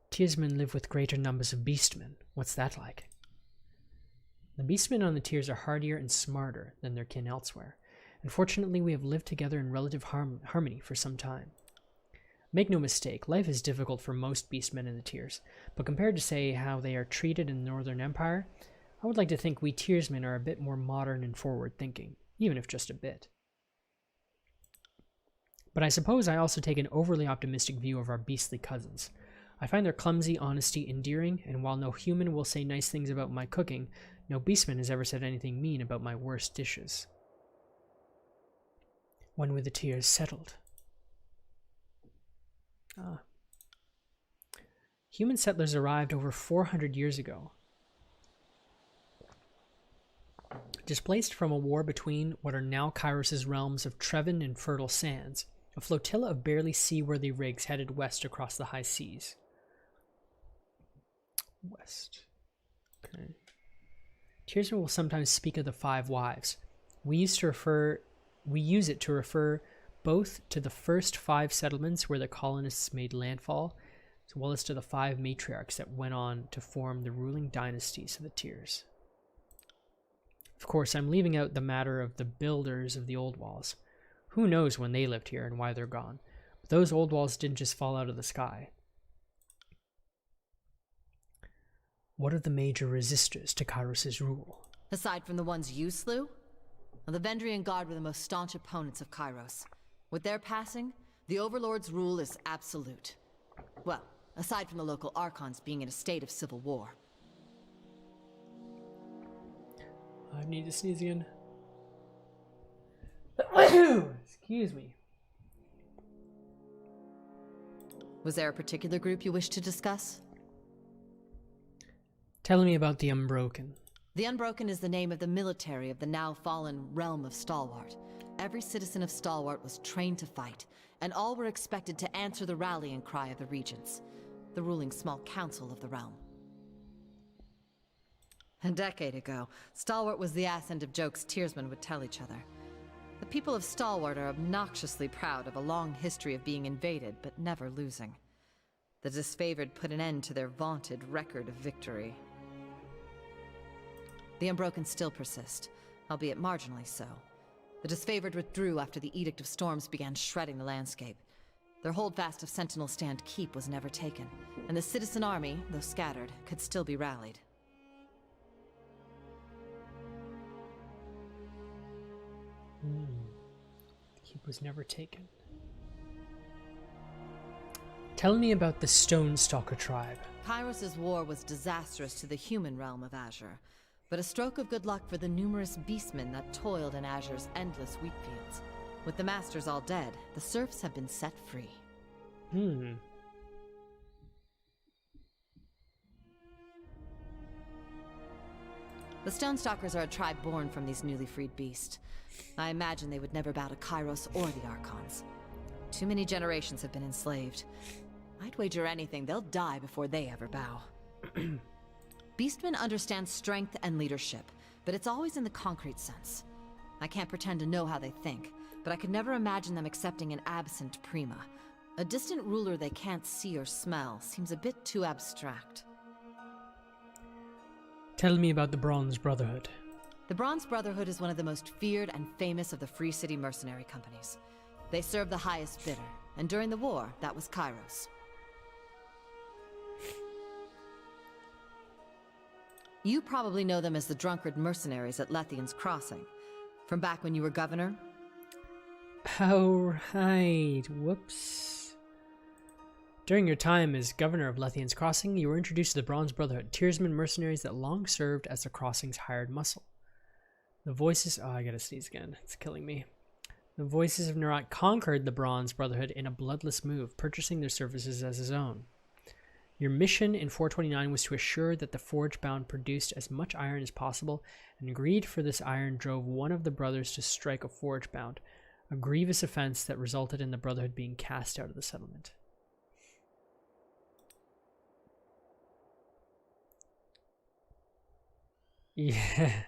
Tearsmen live with greater numbers of beastmen. What's that like? The beastmen on the Tiers are hardier and smarter than their kin elsewhere. Unfortunately, we have lived together in relative harmony for some time. Make no mistake, life is difficult for most beastmen in the Tiers, but compared to, say, how they are treated in the Northern Empire, I would like to think we Tearsmen are a bit more modern and forward-thinking, even if just a bit. But I suppose I also take an overly optimistic view of our beastly cousins. I find their clumsy honesty endearing, and while no human will say nice things about my cooking, no beastman has ever said anything mean about my worst dishes. When were the Tiers settled? Human settlers arrived over 400 years ago. Displaced from a war between what are now Kairos' realms of Trevin and Fertile Sands, a flotilla of barely seaworthy rigs headed west across the high seas. West. Okay. Tearsmen will sometimes speak of the Five Wives. We use it to refer both to the first 5 settlements where the colonists made landfall, as well as to the 5 matriarchs that went on to form the ruling dynasties of the Tiers. Of course, I'm leaving out the matter of the builders of the old walls. Who knows when they lived here and why they're gone? But those old walls didn't just fall out of the sky. What are the major resistors to Kairos' rule? Aside from the ones you slew, the Vendrian Guard were the most staunch opponents of Kairos. With their passing, the Overlord's rule is absolute. Well, aside from the local Archons being in a state of civil war. I need to sneeze again. Excuse me. Was there a particular group you wish to discuss? Tell me about the Unbroken. The Unbroken is the name of the military of the now fallen realm of Stalwart. Every citizen of Stalwart was trained to fight, and all were expected to answer the rallying cry of the Regents, the ruling small council of the realm. A decade ago, Stalwart was the ass end of jokes Tearsmen would tell each other. The people of Stalwart are obnoxiously proud of a long history of being invaded, but never losing. The disfavored put an end to their vaunted record of victory. The Unbroken still persist, albeit marginally so. The disfavored withdrew after the Edict of Storms began shredding the landscape. Their holdfast of Sentinel Stand Keep was never taken, and the citizen army, though scattered, could still be rallied. The keep was never taken. Tell me about the Stonestalker tribe. Kairos' war was disastrous to the human realm of Azure, but a stroke of good luck for the numerous beastmen that toiled in Azure's endless wheat fields. With the masters all dead, the serfs have been set free. The Stonestalkers are a tribe born from these newly freed beasts. I imagine they would never bow to Kairos or the Archons. Too many generations have been enslaved. I'd wager anything they'll die before they ever bow. Beastmen understand strength and leadership, but it's always in the concrete sense. I can't pretend to know how they think, but I could never imagine them accepting an absent Prima. A distant ruler they can't see or smell seems a bit too abstract. Tell me about the Bronze Brotherhood. The Bronze Brotherhood is one of the most feared and famous of the Free City mercenary companies. They serve the highest bidder, and during the war, that was Kairos. You probably know them as the drunkard mercenaries at Lethian's Crossing. From back when you were governor? Oh, right. Whoops. During your time as governor of Lethian's Crossing, you were introduced to the Bronze Brotherhood, tiersmen mercenaries that long served as the Crossing's hired muscle. The voices... Oh, I gotta sneeze again. It's killing me. The voices of Nerat conquered the Bronze Brotherhood in a bloodless move, purchasing their services as his own. Your mission in 429 was to assure that the Forge-bound produced as much iron as possible, and greed for this iron drove one of the brothers to strike a Forge-bound, a grievous offense that resulted in the Brotherhood being cast out of the settlement. Yeah.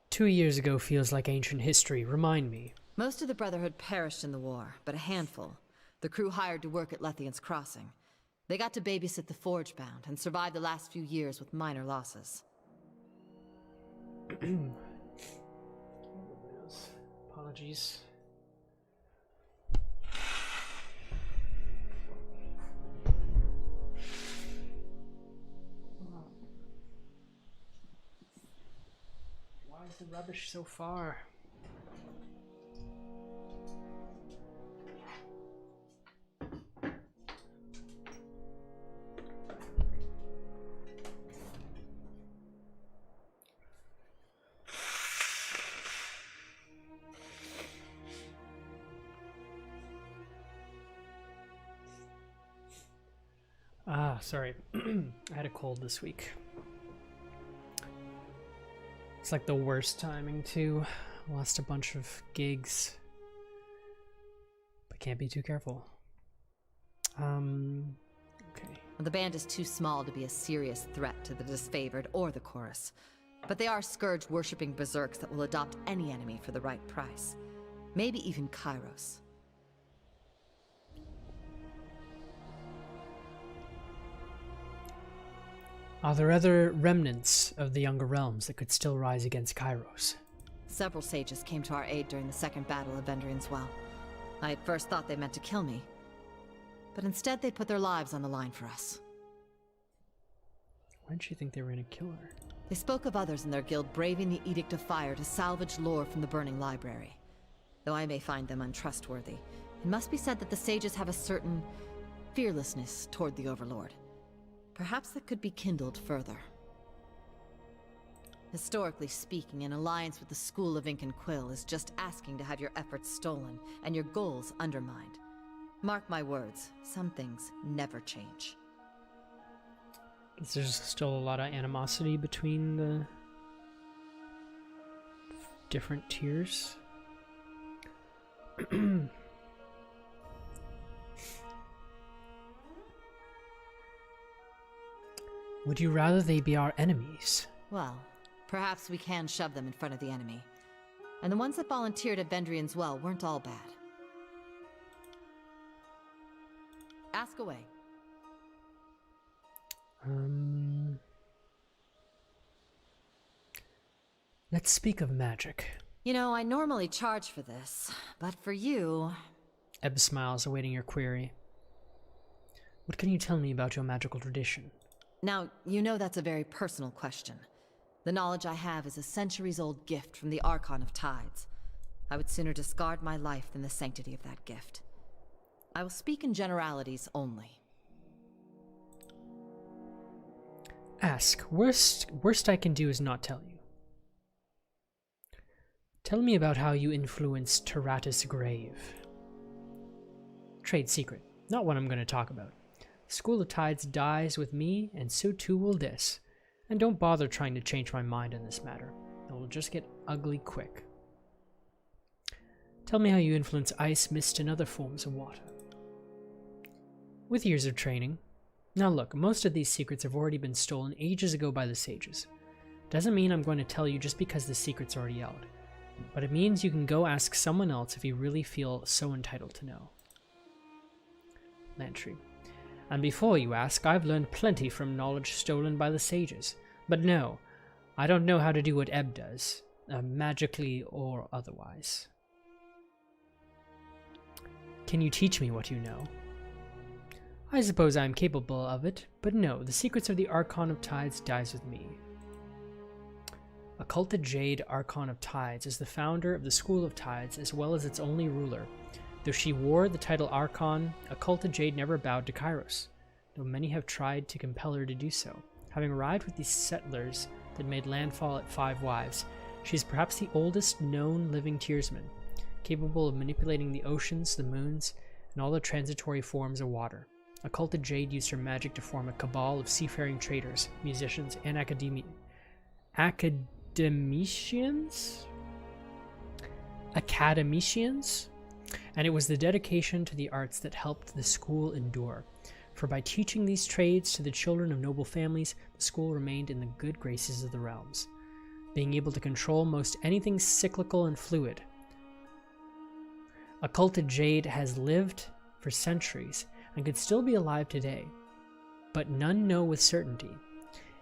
2 years ago feels like ancient history. Remind me. Most of the Brotherhood perished in the war, but a handful. The crew hired to work at Lethian's Crossing. They got to babysit the Forge-bound and survived the last few years with minor losses. Apologies. Why is the rubbish so far? Sorry. I had a cold this week. It's like the worst timing too. Lost a bunch of gigs. But can't be too careful. Okay. The band is too small to be a serious threat to the disfavored or the chorus. But they are scourge-worshipping berserks that will adopt any enemy for the right price. Maybe even Kairos. Are there other remnants of the Younger Realms that could still rise against Kairos? Several sages came to our aid during the Second Battle of Vendrian's Well. I at first thought they meant to kill me. But instead they put their lives on the line for us. Why did you think they were going to kill her? They spoke of others in their guild braving the Edict of Fire to salvage lore from the burning library. Though I may find them untrustworthy, it must be said that the sages have a certain fearlessness toward the Overlord. Perhaps that could be kindled further. Historically speaking, an alliance with the School of Ink and Quill is just asking to have your efforts stolen and your goals undermined. Mark my words, some things never change. Is there still a lot of animosity between the different tiers? Would you rather they be our enemies? Well, perhaps we can shove them in front of the enemy. And the ones that volunteered at Vendrian's Well weren't all bad. Ask away. Let's speak of magic. You know, I normally charge for this, but for you... Ebb smiles, awaiting your query. What can you tell me about your magical tradition? Now, you know that's a very personal question. The knowledge I have is a centuries-old gift from the Archon of Tides. I would sooner discard my life than the sanctity of that gift. I will speak in generalities only. Ask. Worst I can do is not tell you. Tell me about how you influenced Tyranny's grave. Trade secret. Not what I'm going to talk about. The School of Tides dies with me, and so too will this. And don't bother trying to change my mind on this matter. It will just get ugly quick. Tell me how you influence ice, mist, and other forms of water. With years of training. Now look, most of these secrets have already been stolen ages ago by the sages. Doesn't mean I'm going to tell you just because the secret's already out. But it means you can go ask someone else if you really feel so entitled to know. Lantry. And before you ask, I've learned plenty from knowledge stolen by the sages. But no, I don't know how to do what Ebb does, magically or otherwise. Can you teach me what you know? I suppose I am capable of it, but no, the secrets of the Archon of Tides dies with me. Occulted Jade, Archon of Tides, is the founder of the School of Tides as well as its only ruler. Though she wore the title Archon, Occulted Jade never bowed to Kairos, though many have tried to compel her to do so. Having arrived with these settlers that made landfall at Five Wives, she is perhaps the oldest known living Tearsman, capable of manipulating the oceans, the moons, and all the transitory forms of water. Occulted Jade used her magic to form a cabal of seafaring traders, musicians, and academicians? Academicians? And it was the dedication to the arts that helped the school endure. For by teaching these trades to the children of noble families, the school remained in the good graces of the realms, being able to control most anything cyclical and fluid. Occulted Jade has lived for centuries and could still be alive today, but none know with certainty.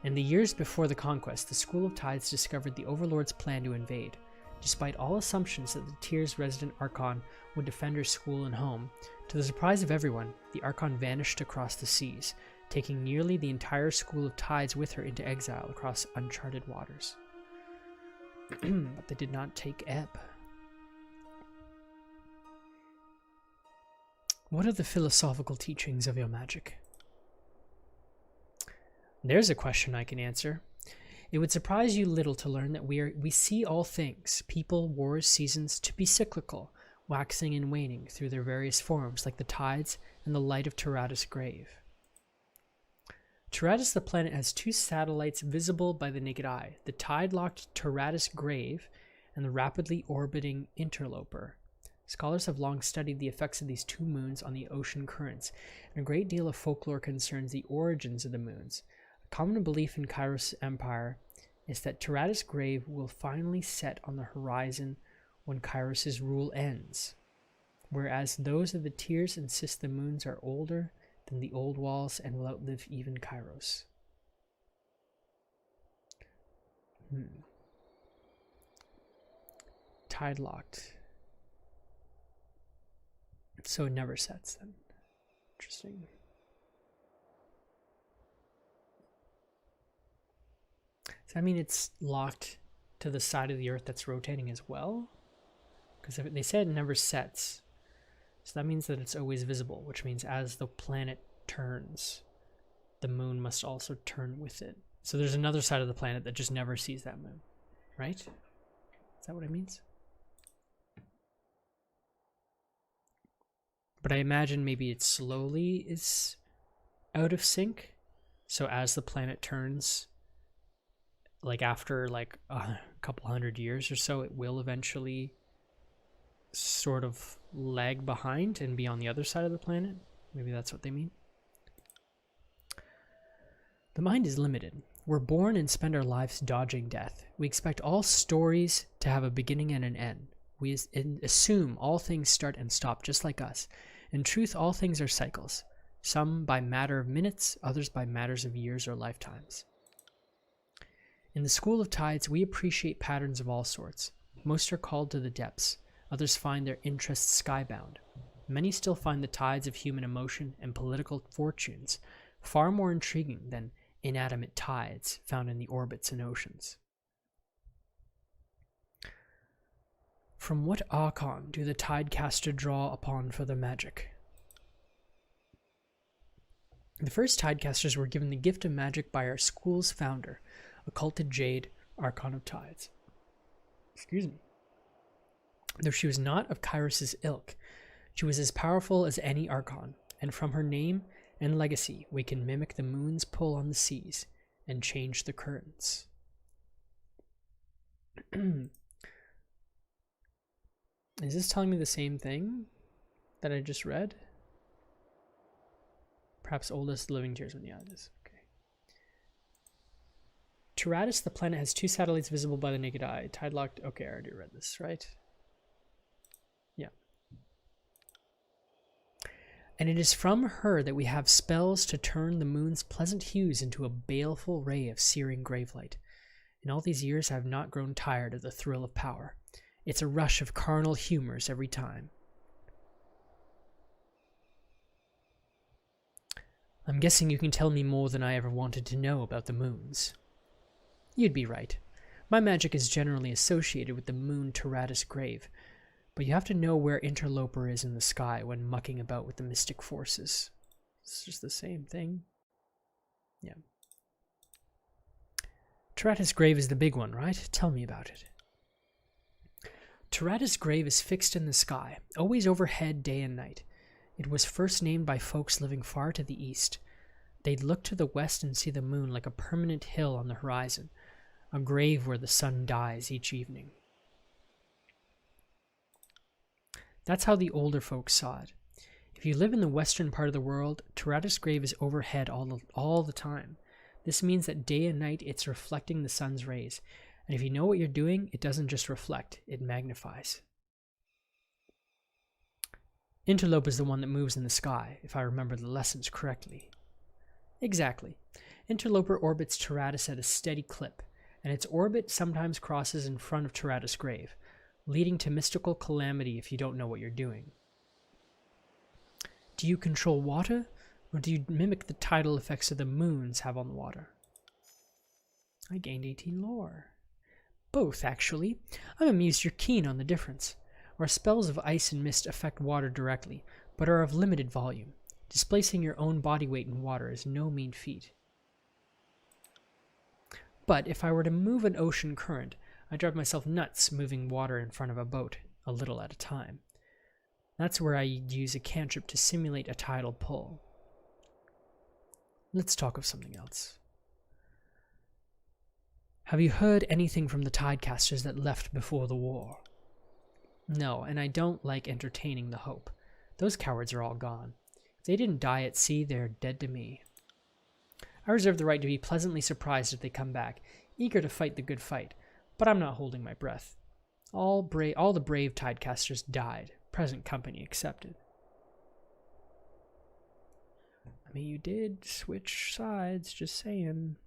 In the years before the conquest, the School of Tides discovered the Overlord's plan to invade. Despite all assumptions that the Tyr's resident Archon would defend her school and home, to the surprise of everyone, the Archon vanished across the seas, taking nearly the entire School of Tides with her into exile across uncharted waters. But they did not take Ebb. What are the philosophical teachings of your magic? There's a question I can answer. It would surprise you little to learn that we see all things, people, wars, seasons, to be cyclical, waxing and waning through their various forms, like the tides and the light of Tyranny's grave. Tyranny the planet has two satellites visible by the naked eye, the tide-locked Tyranny's grave and the rapidly orbiting interloper. Scholars have long studied the effects of these two moons on the ocean currents, and a great deal of folklore concerns the origins of the moons. A common belief in Kairos' empire is that Tyranny's grave will finally set on the horizon when Kairos' rule ends, whereas those of the Tyrs insist the moons are older than the old walls and will outlive even Kairos. Tide-locked. So it never sets then. Interesting. Does that mean it's locked to the side of the Earth that's rotating as well? Because they said it never sets. So that means that it's always visible, which means as the planet turns, the moon must also turn with it. So there's another side of the planet that just never sees that moon, right? Is that what it means? But I imagine maybe it slowly is out of sync. So as the planet turns, like after like a couple hundred years or so, it will eventually sort of lag behind and be on the other side of the planet. Maybe that's what they mean. The mind is limited. We're born and spend our lives dodging death. We expect all stories to have a beginning and an end. We assume all things start and stop just like us. In truth, all things are cycles, some by matter of minutes, others by matters of years or lifetimes. In the School of Tides, we appreciate patterns of all sorts. Most are called to the depths. Others find their interests skybound. many still find the tides of human emotion and political fortunes far more intriguing than inanimate tides found in the orbits and oceans. From what archon do the Tidecaster draw upon for their magic? The first Tidecasters were given the gift of magic by our school's founder, Occulted Jade, Archon of Tides. Excuse me. Though she was not of Kairos' ilk, she was as powerful as any Archon, and from her name and legacy we can mimic the moon's pull on the seas and change the currents. Is this telling me the same thing that I just read? Perhaps oldest living tearsman. Yeah, it is. Okay. Tyranny, the planet, has 2 satellites visible by the naked eye. Tide locked. Okay, I already read this, right? Yeah. And it is from her that we have spells to turn the moon's pleasant hues into a baleful ray of searing gravelight. In all these years, I have not grown tired of the thrill of power. It's a rush of carnal humors every time. I'm guessing you can tell me more than I ever wanted to know about the moons. You'd be right. My magic is generally associated with the moon Tyranny's grave, but you have to know where Interloper is in the sky when mucking about with the mystic forces. It's just the same thing. Yeah. Tyranny's grave is the big one, right? Tell me about it. Tyranny's grave is fixed in the sky, always overhead day and night. It was first named by folks living far to the east. They'd look to the west and see the moon like a permanent hill on the horizon, a grave where the sun dies each evening. That's how the older folks saw it. If you live in the western part of the world, Tyranny's grave is overhead all the time. This means that day and night it's reflecting the sun's rays, and if you know what you're doing, it doesn't just reflect, it magnifies. Interlope is the one that moves in the sky, if I remember the lessons correctly. Exactly. Interloper orbits Tyranny at a steady clip, and its orbit sometimes crosses in front of Tyranny's grave, leading to mystical calamity if you don't know what you're doing. Do you control water, or do you mimic the tidal effects of the moons have on the water? I gained 18 lore. Both, actually. I'm amused you're keen on the difference. Our spells of ice and mist affect water directly, but are of limited volume. Displacing your own body weight in water is no mean feat. But if I were to move an ocean current, I'd drive myself nuts moving water in front of a boat, a little at a time. That's where I'd use a cantrip to simulate a tidal pull. Let's talk of something else. Have you heard anything from the Tidecasters that left before the war? No, and I don't like entertaining the hope. Those cowards are all gone. If they didn't die at sea, they're dead to me. I reserve the right to be pleasantly surprised if they come back, eager to fight the good fight, but I'm not holding my breath. All the brave Tidecasters died, present company excepted. I mean, you did switch sides, just saying.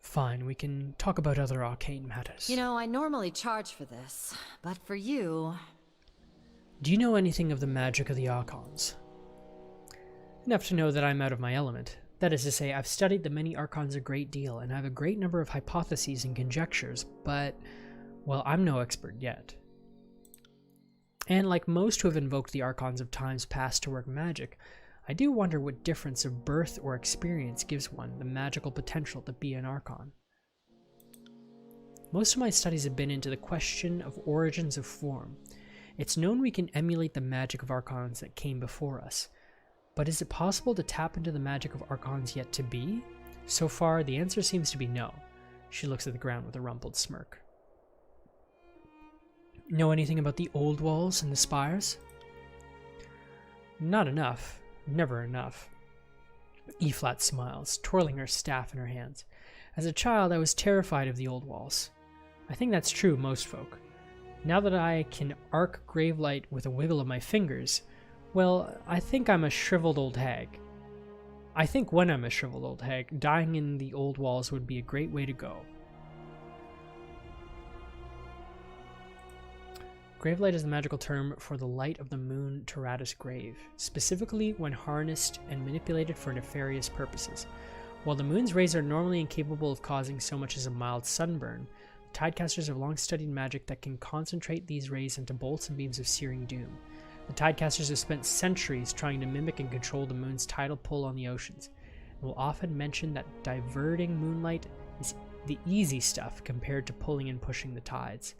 Fine, we can talk about other arcane matters. You know, I normally charge for this, but for you... Do you know anything of the magic of the Archons? Enough to know that I'm out of my element. That is to say, I've studied the many Archons a great deal, and I have a great number of hypotheses and conjectures, but, well, I'm no expert yet. And like most who have invoked the Archons of times past to work magic, I do wonder what difference of birth or experience gives one the magical potential to be an Archon. Most of my studies have been into the question of origins of form. It's known we can emulate the magic of Archons that came before us, but is it possible to tap into the magic of Archons yet to be? So far, the answer seems to be no. She looks at the ground with a rumpled smirk. Know anything about the old walls and the spires? Not enough. Never enough. E-flat smiles, twirling her staff in her hands. As a child, I was terrified of the old walls. I think that's true most folk. Now that I can arc gravelight with a wiggle of my fingers, well, I think I'm a shriveled old hag. I think when I'm a shriveled old hag, dying in the old walls would be a great way to go. Gravelight is the magical term for the light of the moon Taratus grave, specifically when harnessed and manipulated for nefarious purposes. While the moon's rays are normally incapable of causing so much as a mild sunburn, Tidecasters have long studied magic that can concentrate these rays into bolts and beams of searing doom. The Tidecasters have spent centuries trying to mimic and control the moon's tidal pull on the oceans, and will often mention that diverting moonlight is the easy stuff compared to pulling and pushing the tides.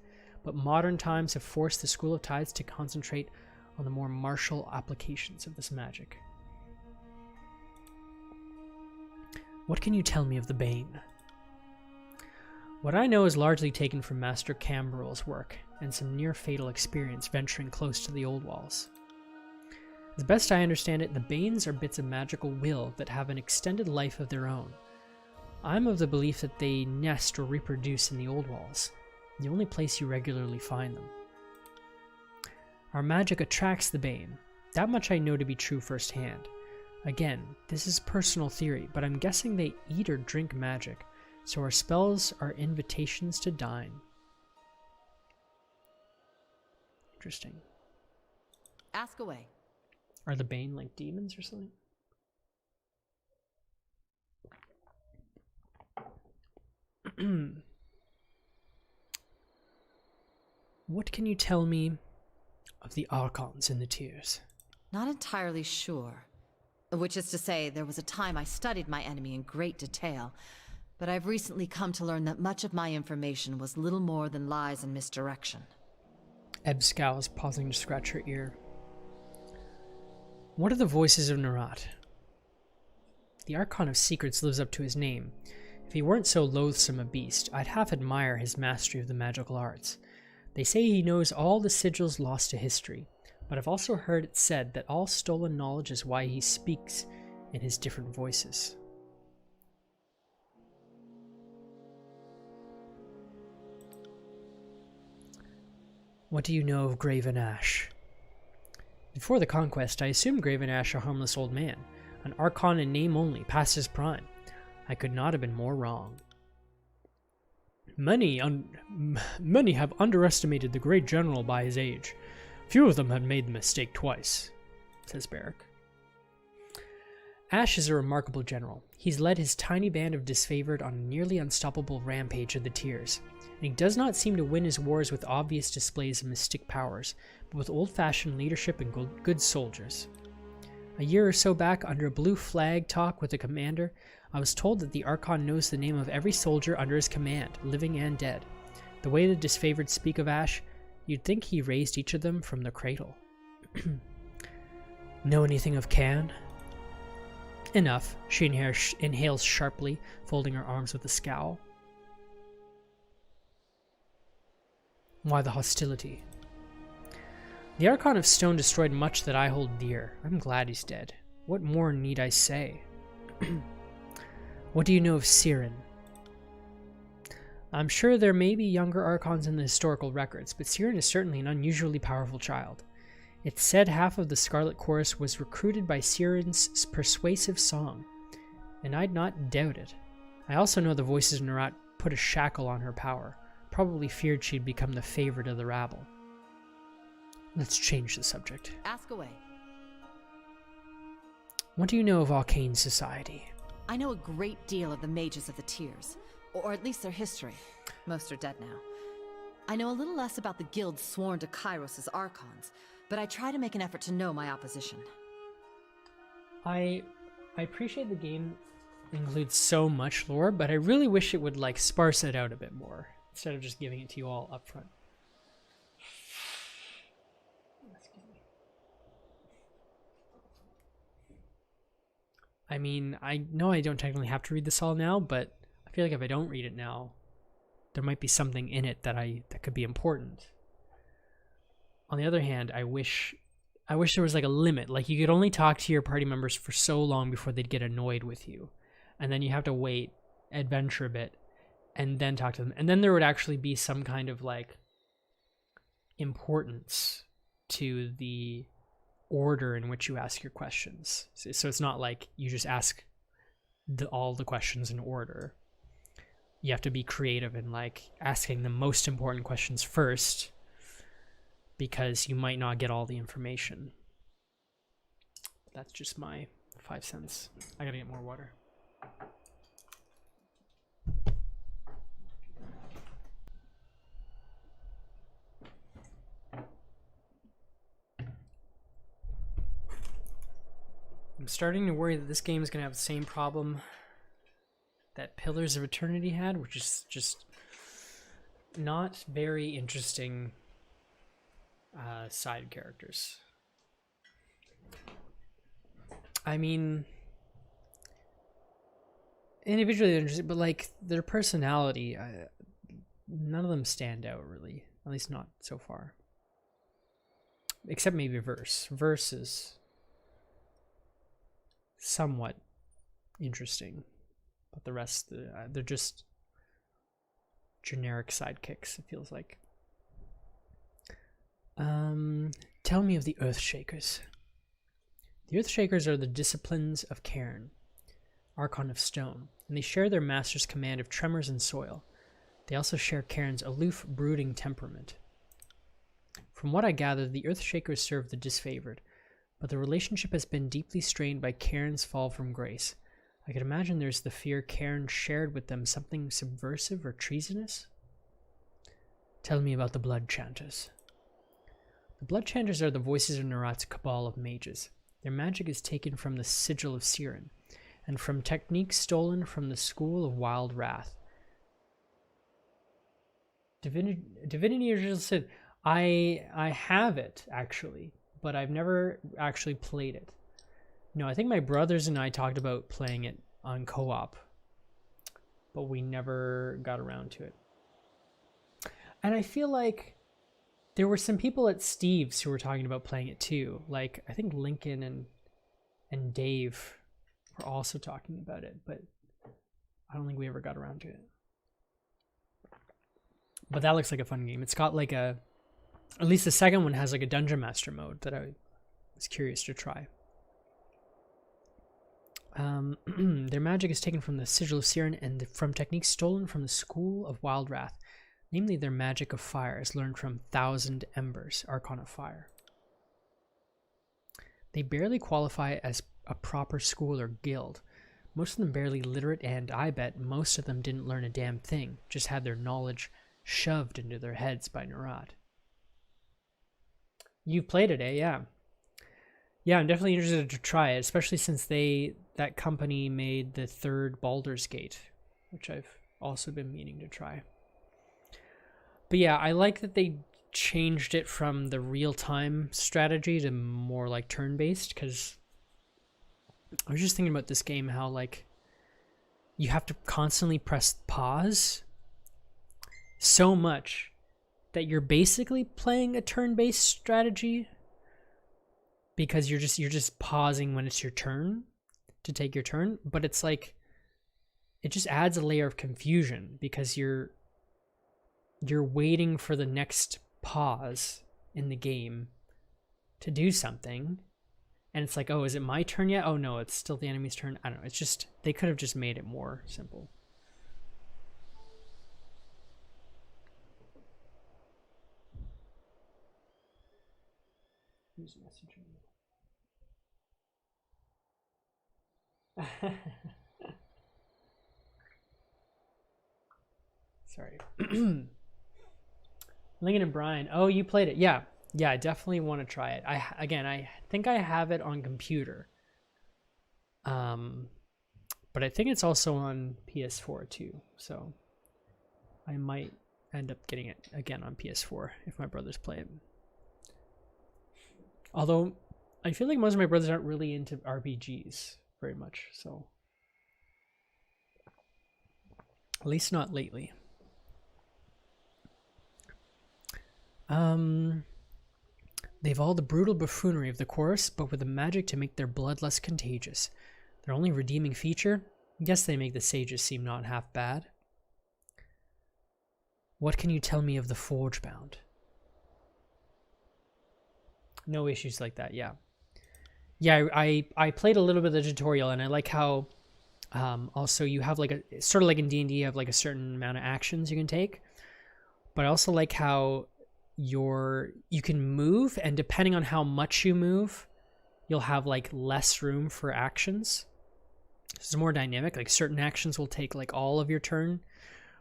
But modern times have forced the School of Tides to concentrate on the more martial applications of this magic. What can you tell me of the Bane? What I know is largely taken from Master Cambrel's work, and some near-fatal experience venturing close to the old walls. As best I understand it, the Banes are bits of magical will that have an extended life of their own. I'm of the belief that they nest or reproduce in the old walls, the only place you regularly find them. Our magic attracts the Bane. That much I know to be true firsthand. Again, this is personal theory, but I'm guessing they eat or drink magic, so our spells are invitations to dine. Interesting. Ask away. Are the Bane like demons or something? What can you tell me of the Archons in the Tears? Not entirely sure. Which is to say, there was a time I studied my enemy in great detail, but I've recently come to learn that much of my information was little more than lies and misdirection. Ebb scowls, pausing to scratch her ear. What are the voices of Narat? The Archon of Secrets lives up to his name. If he weren't so loathsome a beast, I'd half admire his mastery of the magical arts. They say he knows all the sigils lost to history, but I've also heard it said that all stolen knowledge is why he speaks in his different voices. What do you know of Graven Ash? Before the conquest, I assumed Graven Ash a harmless old man, an Archon in name only, past his prime. I could not have been more wrong. Many have underestimated the great general by his age. Few of them have made the mistake twice, says Barrack. Ash is a remarkable general. He's led his tiny band of disfavored on a nearly unstoppable rampage of the Tears, and he does not seem to win his wars with obvious displays of mystic powers, but with old-fashioned leadership and good soldiers. A year or so back, under a blue flag talk with the commander, I was told that the Archon knows the name of every soldier under his command, living and dead. The way the disfavored speak of Ash, you'd think he raised each of them from the cradle. Know anything of Can? Enough, she inhales sharply, folding her arms with a scowl. Why the hostility? The Archon of Stone destroyed much that I hold dear. I'm glad he's dead. What more need I say? What do you know of Siren? I'm sure there may be younger Archons in the historical records, but Siren is certainly an unusually powerful child. It's said half of the Scarlet Chorus was recruited by Siren's persuasive song, and I'd not doubt it. I also know the voices of Narat put a shackle on her power, probably feared she'd become the favorite of the rabble. Let's change the subject. Ask away. What do you know of Arcane Society? I know a great deal of the mages of the Tears, or at least their history. Most are dead now. I know a little less about the guilds sworn to Kairos' Archons, but I try to make an effort to know my opposition. I appreciate the game includes so much lore, but I really wish it would like sparse it out a bit more instead of just giving it to you all up front. I mean, I know I don't technically have to read this all now, but I feel like if I don't read it now, there might be something in it that could be important. On the other hand, I wish there was like a limit. Like you could only talk to your party members for so long before they'd get annoyed with you. And then you have to wait, adventure a bit, and then talk to them. And then there would actually be some kind of like importance to the order in which you ask your questions. So it's not like you just ask all the questions in order. You have to be creative in like asking the most important questions first, because you might not get all the information. That's just my 5 cents. I gotta get more water. I'm starting to worry that this game is going to have the same problem that Pillars of Eternity had, which is just not very interesting side characters. I mean, individually they're interesting, but like their personality, none of them stand out really, at least not so far. Except maybe Verse. Verse is somewhat interesting, but the rest, they're just generic sidekicks, it feels like. Tell me of the Earthshakers. The Earthshakers are the disciplines of Cairn, Archon of Stone, and they share their master's command of tremors and soil. They also share Cairn's aloof, brooding temperament. From what I gather, the Earthshakers serve the disfavored, but the relationship has been deeply strained by Cairn's fall from grace. I could imagine there's the fear Cairn shared with them, something subversive or treasonous. Tell me about the Blood Chanters. The Blood Chanters are the voices of Nerat's cabal of mages. Their magic is taken from the Sigil of Siren, and from techniques stolen from the School of Wild Wrath. Divinity Original Sin. I have it, actually, but I've never actually played it. No, I think my brothers and I talked about playing it on co-op, but we never got around to it. And I feel like there were some people at Steve's who were talking about playing it too. Like, I think Lincoln and Dave were also talking about it, but I don't think we ever got around to it. But that looks like a fun game. It's got like at least the second one has like a Dungeon Master mode that I was curious to try. Their magic is taken from the Sigil of Siren and from techniques stolen from the School of Wild Wrath. Namely, their magic of fire is learned from Thousand Embers, Archon of Fire. They barely qualify as a proper school or guild. Most of them barely literate, and I bet most of them didn't learn a damn thing, just had their knowledge shoved into their heads by Nerat. You've played it, eh? Yeah. Yeah, I'm definitely interested to try it, especially since that company made the third Baldur's Gate, which I've also been meaning to try. But yeah, I like that they changed it from the real-time strategy to more like turn-based, because I was just thinking about this game, how like you have to constantly press pause so much that you're basically playing a turn-based strategy, because you're just pausing when it's your turn to take your turn, but it's like it just adds a layer of confusion because you're waiting for the next pause in the game to do something, and it's like, oh, is it my turn yet? Oh no, it's still the enemy's turn. I don't know, it's just, they could have just made it more simple. Who's messaging me? Sorry. Lincoln and Brian. Oh, you played it. Yeah. Yeah, I definitely want to try it. I think I have it on computer. But I think it's also on PS4 too. So I might end up getting it again on PS4 if my brothers play it. Although I feel like most of my brothers aren't really into RPGs very much, so at least not lately. They've all the brutal buffoonery of the chorus, but with the magic to make their blood less contagious. Their only redeeming feature? I guess they make the sages seem not half bad. What can you tell me of the Forgebound? No issues like that, yeah. Yeah, I played a little bit of the tutorial, and I like how also you have like a sort of like in D&D, you have like a certain amount of actions you can take. But I also like how you can move, and depending on how much you move, you'll have like less room for actions. It's more dynamic. Like certain actions will take like all of your turn,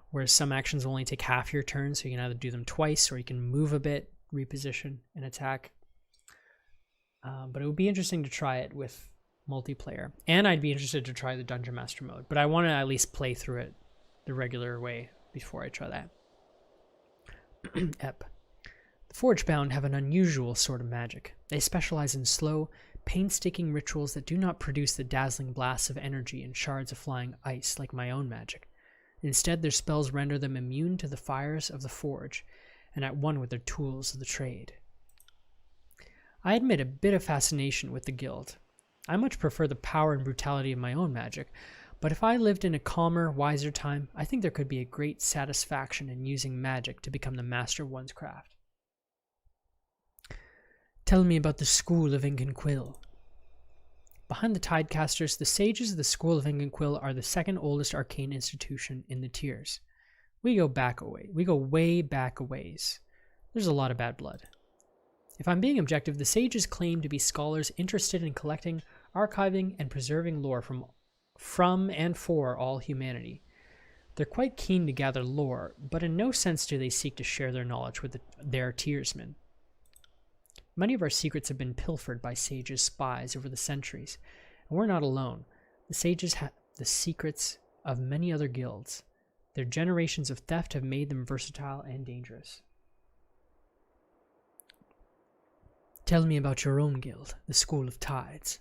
whereas some actions will only take half your turn. So you can either do them twice, or you can move a bit, reposition, and attack. But it would be interesting to try it with multiplayer, and I'd be interested to try the Dungeon Master mode. But I want to at least play through it the regular way before I try that. Ep. The Forgebound have an unusual sort of magic. They specialize in slow, painstaking rituals that do not produce the dazzling blasts of energy and shards of flying ice like my own magic. Instead, their spells render them immune to the fires of the forge and at one with their tools of the trade. I admit a bit of fascination with the guild. I much prefer the power and brutality of my own magic, but if I lived in a calmer, wiser time, I think there could be a great satisfaction in using magic to become the master of one's craft. Tell me about the School of Inconquill. Behind the Tidecasters, the sages of the School of Inconquill are the second oldest arcane institution in the tiers. We go way back a ways. There's a lot of bad blood. If I'm being objective, the sages claim to be scholars interested in collecting, archiving, and preserving lore from and for all humanity. They're quite keen to gather lore, but in no sense do they seek to share their knowledge with their tiersmen. Many of our secrets have been pilfered by sages' spies over the centuries, and we're not alone. The sages have the secrets of many other guilds. Their generations of theft have made them versatile and dangerous. Tell me about your own guild, the School of Tides.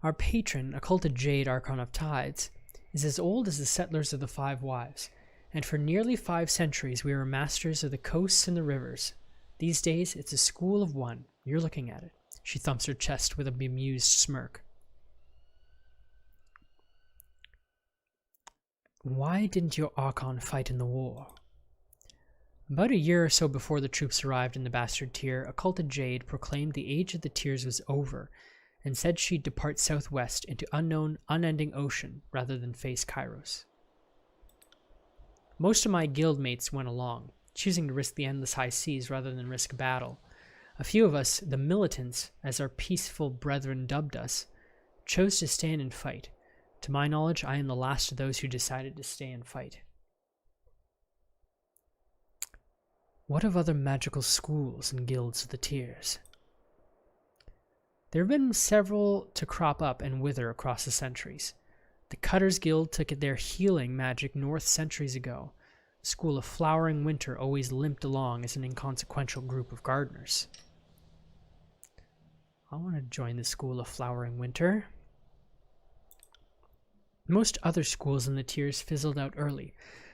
Our patron, occulted Jade Archon of Tides, is as old as the settlers of the Five Wives, and for nearly 5 centuries we were masters of the coasts and the rivers. These days it's a school of one. You're looking at it. She thumps her chest with a bemused smirk. Why didn't your Archon fight in the war? About a year or so before the troops arrived in the Bastard Tier, occulted Jade proclaimed the age of the Tiers was over, and said she'd depart southwest into unknown, unending ocean rather than face Kairos. Most of my guildmates went along, choosing to risk the endless high seas rather than risk battle. A few of us, the militants, as our peaceful brethren dubbed us, chose to stand and fight. To my knowledge, I am the last of those who decided to stay and fight. What of other magical schools and guilds of the Tiers? There have been several to crop up and wither across the centuries. The Cutters Guild took their healing magic north centuries ago. The School of Flowering Winter always limped along as an inconsequential group of gardeners. I want to join the School of Flowering Winter. Most other schools in the Tiers fizzled out early,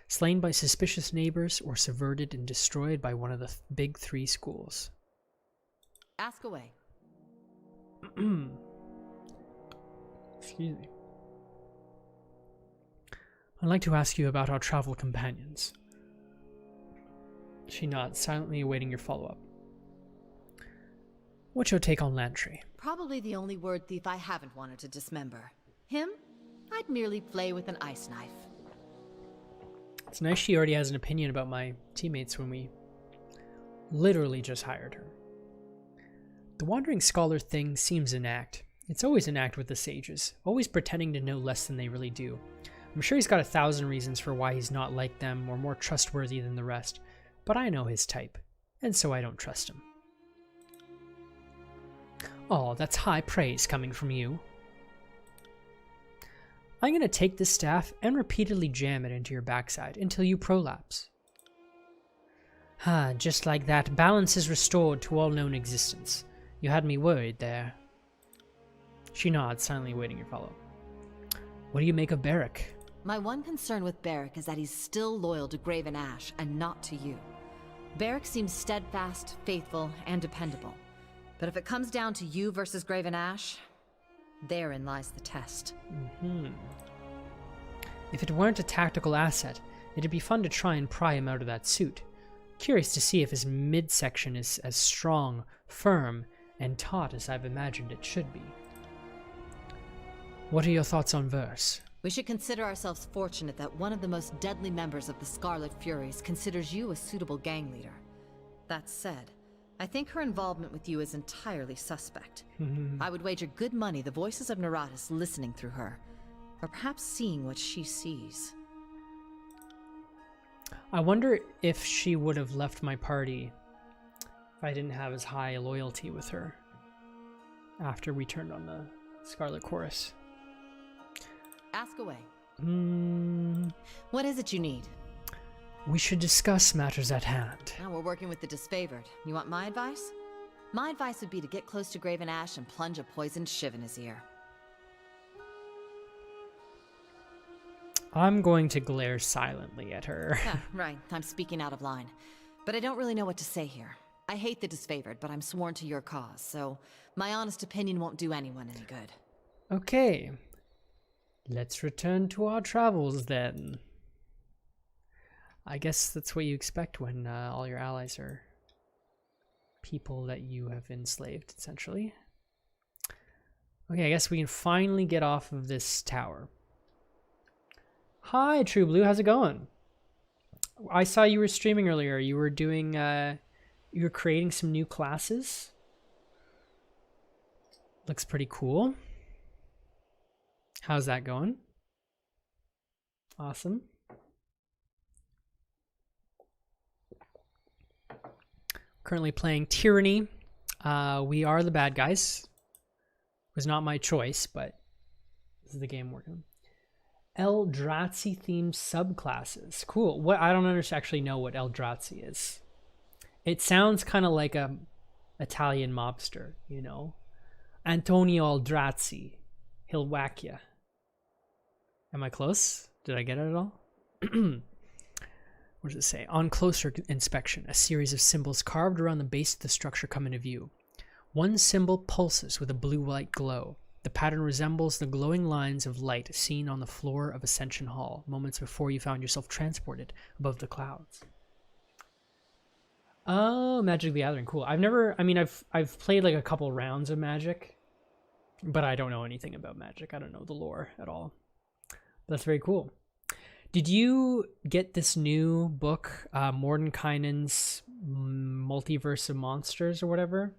slain by suspicious neighbors or subverted and destroyed by one of the big 3 schools. Ask away. Excuse me. I'd like to ask you about our travel companions. She nods, silently awaiting your follow-up. What's your take on Lantry? Probably the only word thief I haven't wanted to dismember. Him? I'd merely flay with an ice knife. It's nice she already has an opinion about my teammates when we literally just hired her. The wandering scholar thing seems an act. It's always an act with the sages, always pretending to know less than they really do. I'm sure he's got 1,000 reasons for why he's not like them or more trustworthy than the rest, but I know his type, and so I don't trust him. Oh, that's high praise coming from you. I'm going to take this staff and repeatedly jam it into your backside until you prolapse. Just like that, balance is restored to all known existence. You had me worried there. She nods, silently waiting your follow. What do you make of Barrick? My one concern with Barrick is that he's still loyal to Graven Ash and not to you. Barrick seems steadfast, faithful, and dependable. But if it comes down to you versus Graven Ash, therein lies the test. If it weren't a tactical asset, it'd be fun to try and pry him out of that suit. Curious to see if his midsection is as strong, firm, and taught as I've imagined it should be. What are your thoughts on verse? We should consider ourselves fortunate that one of the most deadly members of the Scarlet Furies considers you a suitable gang leader. That said, I think her involvement with you is entirely suspect. I would wager good money the voices of Naratis listening through her, or perhaps seeing what she sees. I wonder if she would have left my party if I didn't have as high a loyalty with her after we turned on the Scarlet Chorus. Ask away. Hmm. What is it you need? We should discuss matters at hand. Now we're working with the disfavored. You want my advice? My advice would be to get close to Graven Ash and plunge a poisoned shiv in his ear. I'm going to glare silently at her. Yeah, right. I'm speaking out of line. But I don't really know what to say here. I hate the disfavored, but I'm sworn to your cause, so my honest opinion won't do anyone any good. Okay. Let's return to our travels then. I guess that's what you expect when all your allies are people that you have enslaved, essentially. Okay, I guess we can finally get off of this tower. Hi, True Blue, how's it going? I saw you were streaming earlier. You were doing, you were creating some new classes. Looks pretty cool. How's that going? Awesome. Currently playing Tyranny. We are the bad guys. It was not my choice, but this is the game working. Eldrazi themed subclasses. Cool. What I don't actually know what Eldrazi is. It sounds kind of like a Italian mobster, you know. Antonio Eldrazi. He'll whack ya. Am I close? Did I get it at all? What does it say? On closer inspection, a series of symbols carved around the base of the structure come into view. One symbol pulses with a blue-white glow. The pattern resembles the glowing lines of light seen on the floor of Ascension Hall, moments before you found yourself transported above the clouds. Oh, Magic the Gathering, cool. I've played like a couple rounds of Magic, but I don't know anything about Magic. I don't know the lore at all. That's very cool. Did you get this new book, Mordenkainen's Multiverse of Monsters or whatever?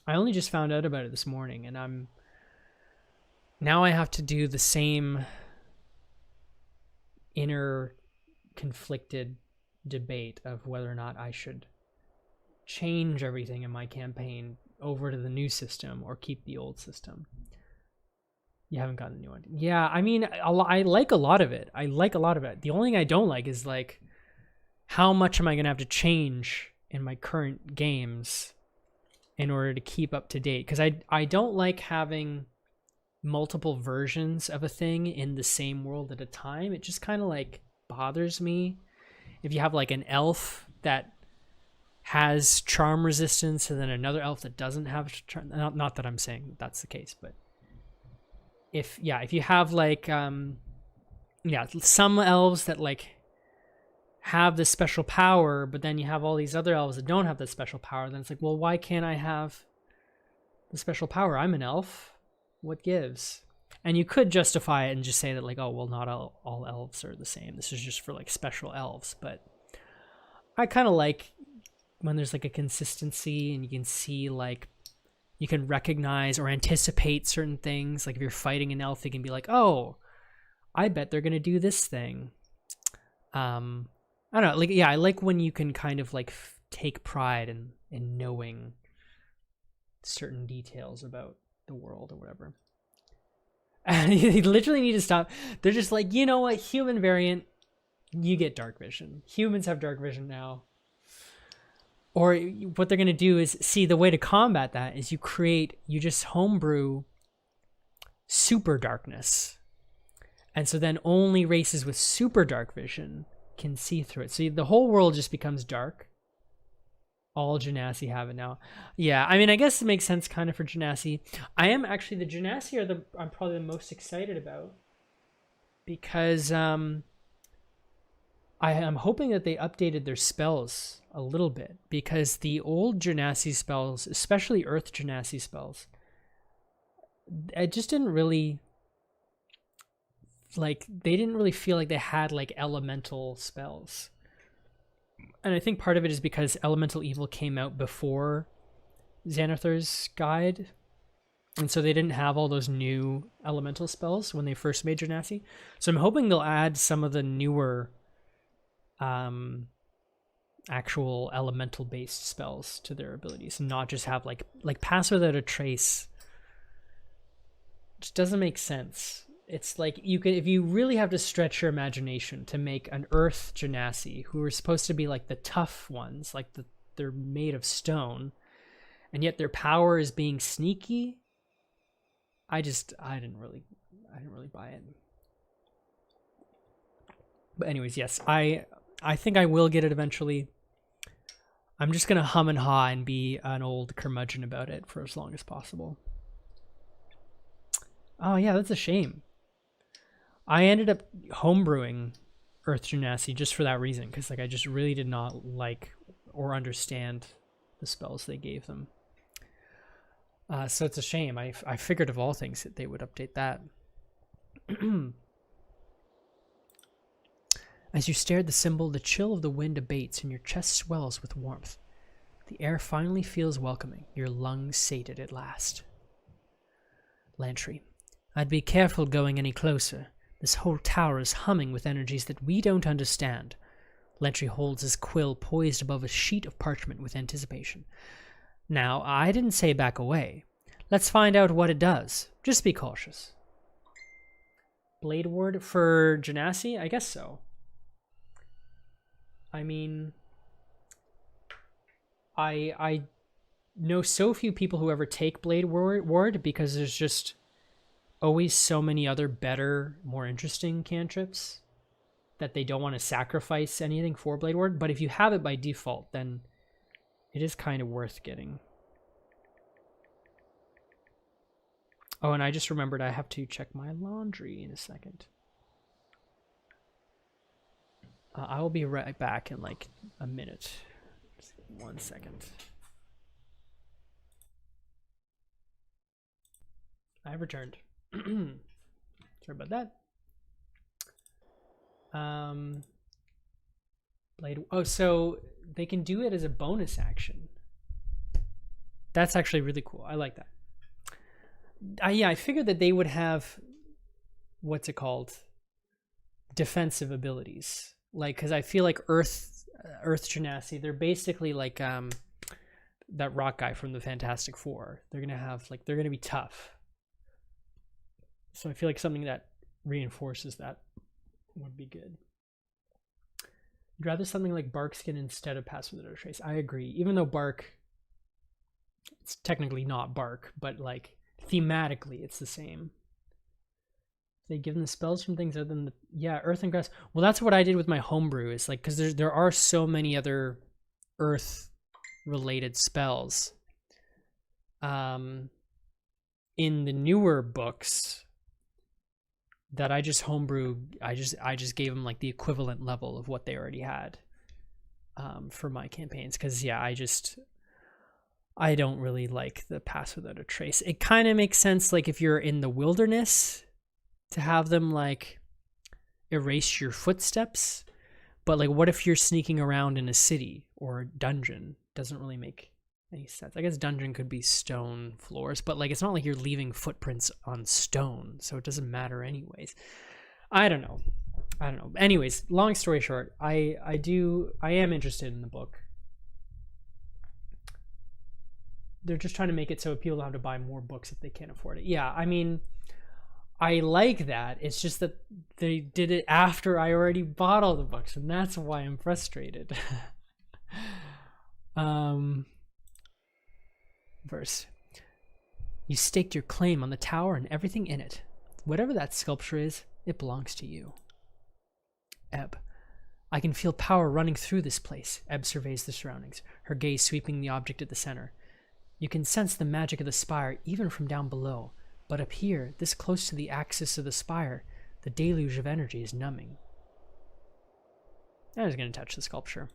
I only just found out about it this morning, and now I have to do the same inner conflicted debate of whether or not I should change everything in my campaign over to the new system or keep the old system. You haven't gotten a new one. Yeah, I mean, I like a lot of it. I like a lot of it. The only thing I don't like is, like, how much am I going to have to change in my current games in order to keep up to date? Because I don't like having multiple versions of a thing in the same world at a time. It just kind of, like, bothers me. If you have, like, an elf that has charm resistance and then another elf that doesn't have charm, not that I'm saying that's the case, but if you have like some elves that like have this special power, but then you have all these other elves that don't have this special power, then it's like, well, why can't I have the special power? I'm an elf. What gives? And you could justify it and just say that, like, oh, well, not all elves are the same. This is just for like special elves. But I kind of like when there's like a consistency and you can see, like, you can recognize or anticipate certain things. Like if you're fighting an elf, you can be like, oh, I bet they're going to do this thing. I don't know. Like, yeah, I like when you can kind of like take pride in knowing certain details about the world or whatever. And you literally need to stop. They're just like, you know what? Human variant, you get dark vision. Humans have dark vision now. Or what they're going to do is, see, the way to combat that is you just homebrew super darkness. And so then only races with super dark vision can see through it. So the whole world just becomes dark. All Genasi have it now. Yeah, I mean, I guess it makes sense kind of for Genasi. I am actually, the Genasi I'm probably the most excited about. Because I am hoping that they updated their spells a little bit, because the old Genasi spells, especially Earth Genasi spells, it just didn't really, like, they didn't really feel like they had like elemental spells. And I think part of it is because Elemental Evil came out before Xanathar's Guide, and so they didn't have all those new elemental spells when they first made Genasi. So I'm hoping they'll add some of the newer actual elemental based spells to their abilities, and not just have like Pass Without a Trace. Just doesn't make sense. It's like, you could, if you really have to stretch your imagination to make an Earth Genasi, who are supposed to be like the tough ones, like they're made of stone, and yet their power is being sneaky. I didn't really buy it. But anyways, yes, I think I will get it eventually. I'm just gonna hum and haw and be an old curmudgeon about it for as long as possible. Oh yeah, that's a shame. I ended up homebrewing Earth Genasi just for that reason, because like I just really did not like or understand the spells they gave them. So it's a shame. I figured of all things that they would update that. As you stare at the symbol, the chill of the wind abates and your chest swells with warmth. The air finally feels welcoming, your lungs sated at last. Lantry, I'd be careful going any closer. This whole tower is humming with energies that we don't understand. Lantry holds his quill poised above a sheet of parchment with anticipation. Now, I didn't say back away. Let's find out what it does. Just be cautious. Blade Ward for Genasi? I guess so. I mean, I know so few people who ever take Blade Ward because there's just always so many other better, more interesting cantrips that they don't want to sacrifice anything for Blade Ward. But if you have it by default, then it is kind of worth getting. Oh, and I just remembered I have to check my laundry in a second. I will be right back in like a minute. Just 1 second. I've returned. Sorry about that. Blade. Oh, so they can do it as a bonus action. That's actually really cool. I like that. Yeah, I figured that they would have, what's it called, defensive abilities. Like, because I feel like Earth Genasi, they're basically like that rock guy from the Fantastic Four. They're gonna have like, they're gonna be tough. So I feel like something that reinforces that would be good. I'd rather something like Barkskin instead of Pass Without a Trace. I agree. Even though Bark, it's technically not Bark, but like thematically it's the same. They give them spells from things other than Earth and Grass. Well, that's what I did with my homebrew. Is like, because there are so many other Earth related spells. In the newer books that I just homebrew, I just gave them like the equivalent level of what they already had for my campaigns. Because I don't really like the Pass Without a Trace. It kind of makes sense, like if you're in the wilderness, to have them like erase your footsteps, but like what if you're sneaking around in a city or a dungeon? Doesn't really make any sense. I guess dungeon could be stone floors, but like it's not like you're leaving footprints on stone, so it doesn't matter anyways. I don't know. Anyways, long story short, I am interested in the book. They're just trying to make it so people don't have to buy more books if they can't afford it. Yeah, I mean, I like that. It's just that they did it after I already bought all the books, and that's why I'm frustrated. Verse. You staked your claim on the tower and everything in it. Whatever that sculpture is, it belongs to you. Ebb. I can feel power running through this place. Ebb surveys the surroundings, her gaze sweeping the object at the center. You can sense the magic of the spire even from down below. But up here, this close to the axis of the spire, the deluge of energy is numbing. I'm just going to touch the sculpture.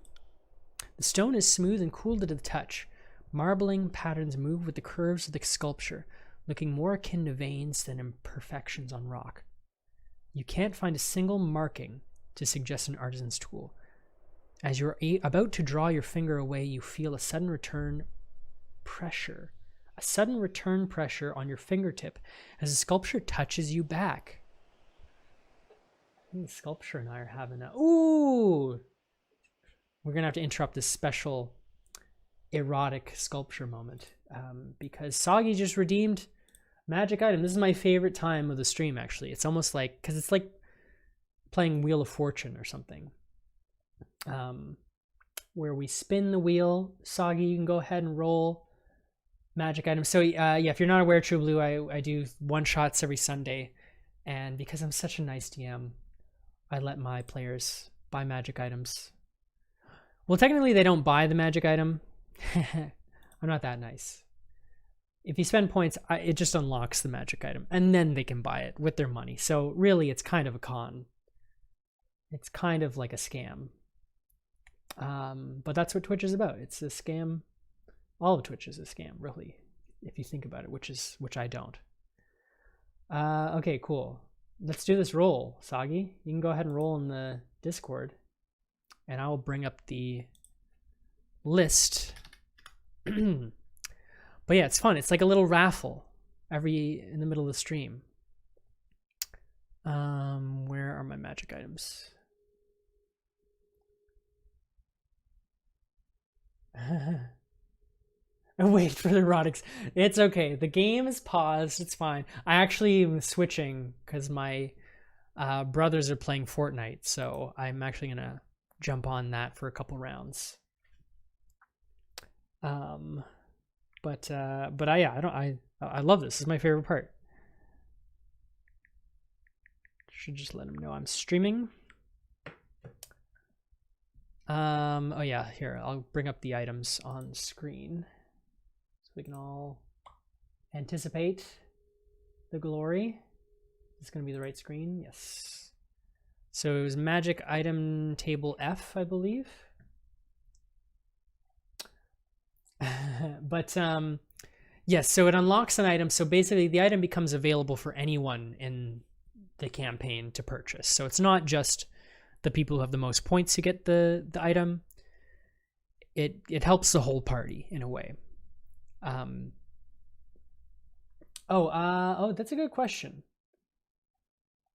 The stone is smooth and cool to the touch. Marbling patterns move with the curves of the sculpture, looking more akin to veins than imperfections on rock. You can't find a single marking to suggest an artisan's tool. As you're about to draw your finger away, you feel a sudden return pressure on your fingertip as the sculpture touches you back. I think the sculpture and I are having a... Ooh! We're going to have to interrupt this special erotic sculpture moment because Soggy just redeemed magic item. This is my favorite time of the stream, actually. It's almost like... because it's like playing Wheel of Fortune or something. Where we spin the wheel. Soggy, you can go ahead and roll magic items. So yeah, if you're not aware, True Blue, I do one-shots every Sunday. And because I'm such a nice DM, I let my players buy magic items. Well, technically they don't buy the magic item. I'm not that nice. If you spend points, it just unlocks the magic item. And then they can buy it with their money. So really, it's kind of a con. It's kind of like a scam. But that's what Twitch is about. It's a scam. All of Twitch is a scam, really, if you think about it, which I don't. Okay, cool. Let's do this roll, Soggy. You can go ahead and roll in the Discord, and I will bring up the list. But yeah, it's fun. It's like a little raffle in the middle of the stream. Where are my magic items? Wait for the erotics. It's okay. The game is paused. It's fine. I actually am switching because my brothers are playing Fortnite, so I'm actually gonna jump on that for a couple rounds. But I love this. This is my favorite part. Should just let them know I'm streaming. Oh yeah, here, I'll bring up the items on screen so we can all anticipate the glory. Is this going to be the right screen? Yes. So it was magic item table F, I believe. But yes, so it unlocks an item. So basically the item becomes available for anyone in the campaign to purchase. So it's not just the people who have the most points to get the item. It helps the whole party in a way. Oh, that's a good question.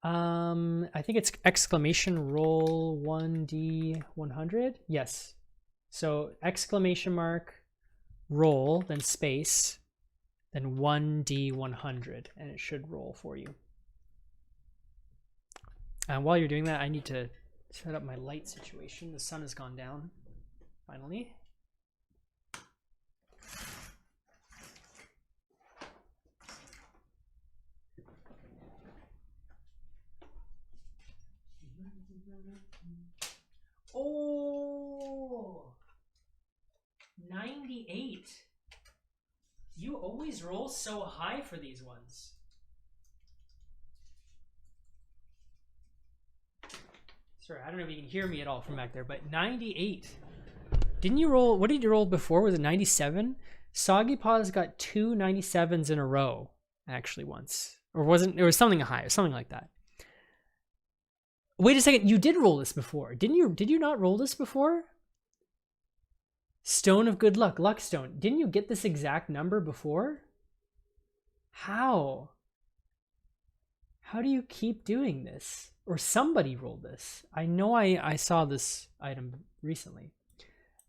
I think it's exclamation roll 1d100. Yes. So exclamation mark roll, then space, then 1d100, and it should roll for you. And while you're doing that, I need to set up my light situation. The sun has gone down, finally. Oh, 98. You always roll so high for these ones. Sorry, I don't know if you can hear me at all from back there, but 98. Didn't you roll? What did you roll before? Was it 97? Soggy Paws got 2 97s in a row, actually, once. Or wasn't, it was something high, something like that. Wait a second, you did roll this before. Didn't you? Did you not roll this before? Stone of Good Luck, Luckstone. Didn't you get this exact number before? How? How do you keep doing this? Or somebody rolled this. I know I saw this item recently.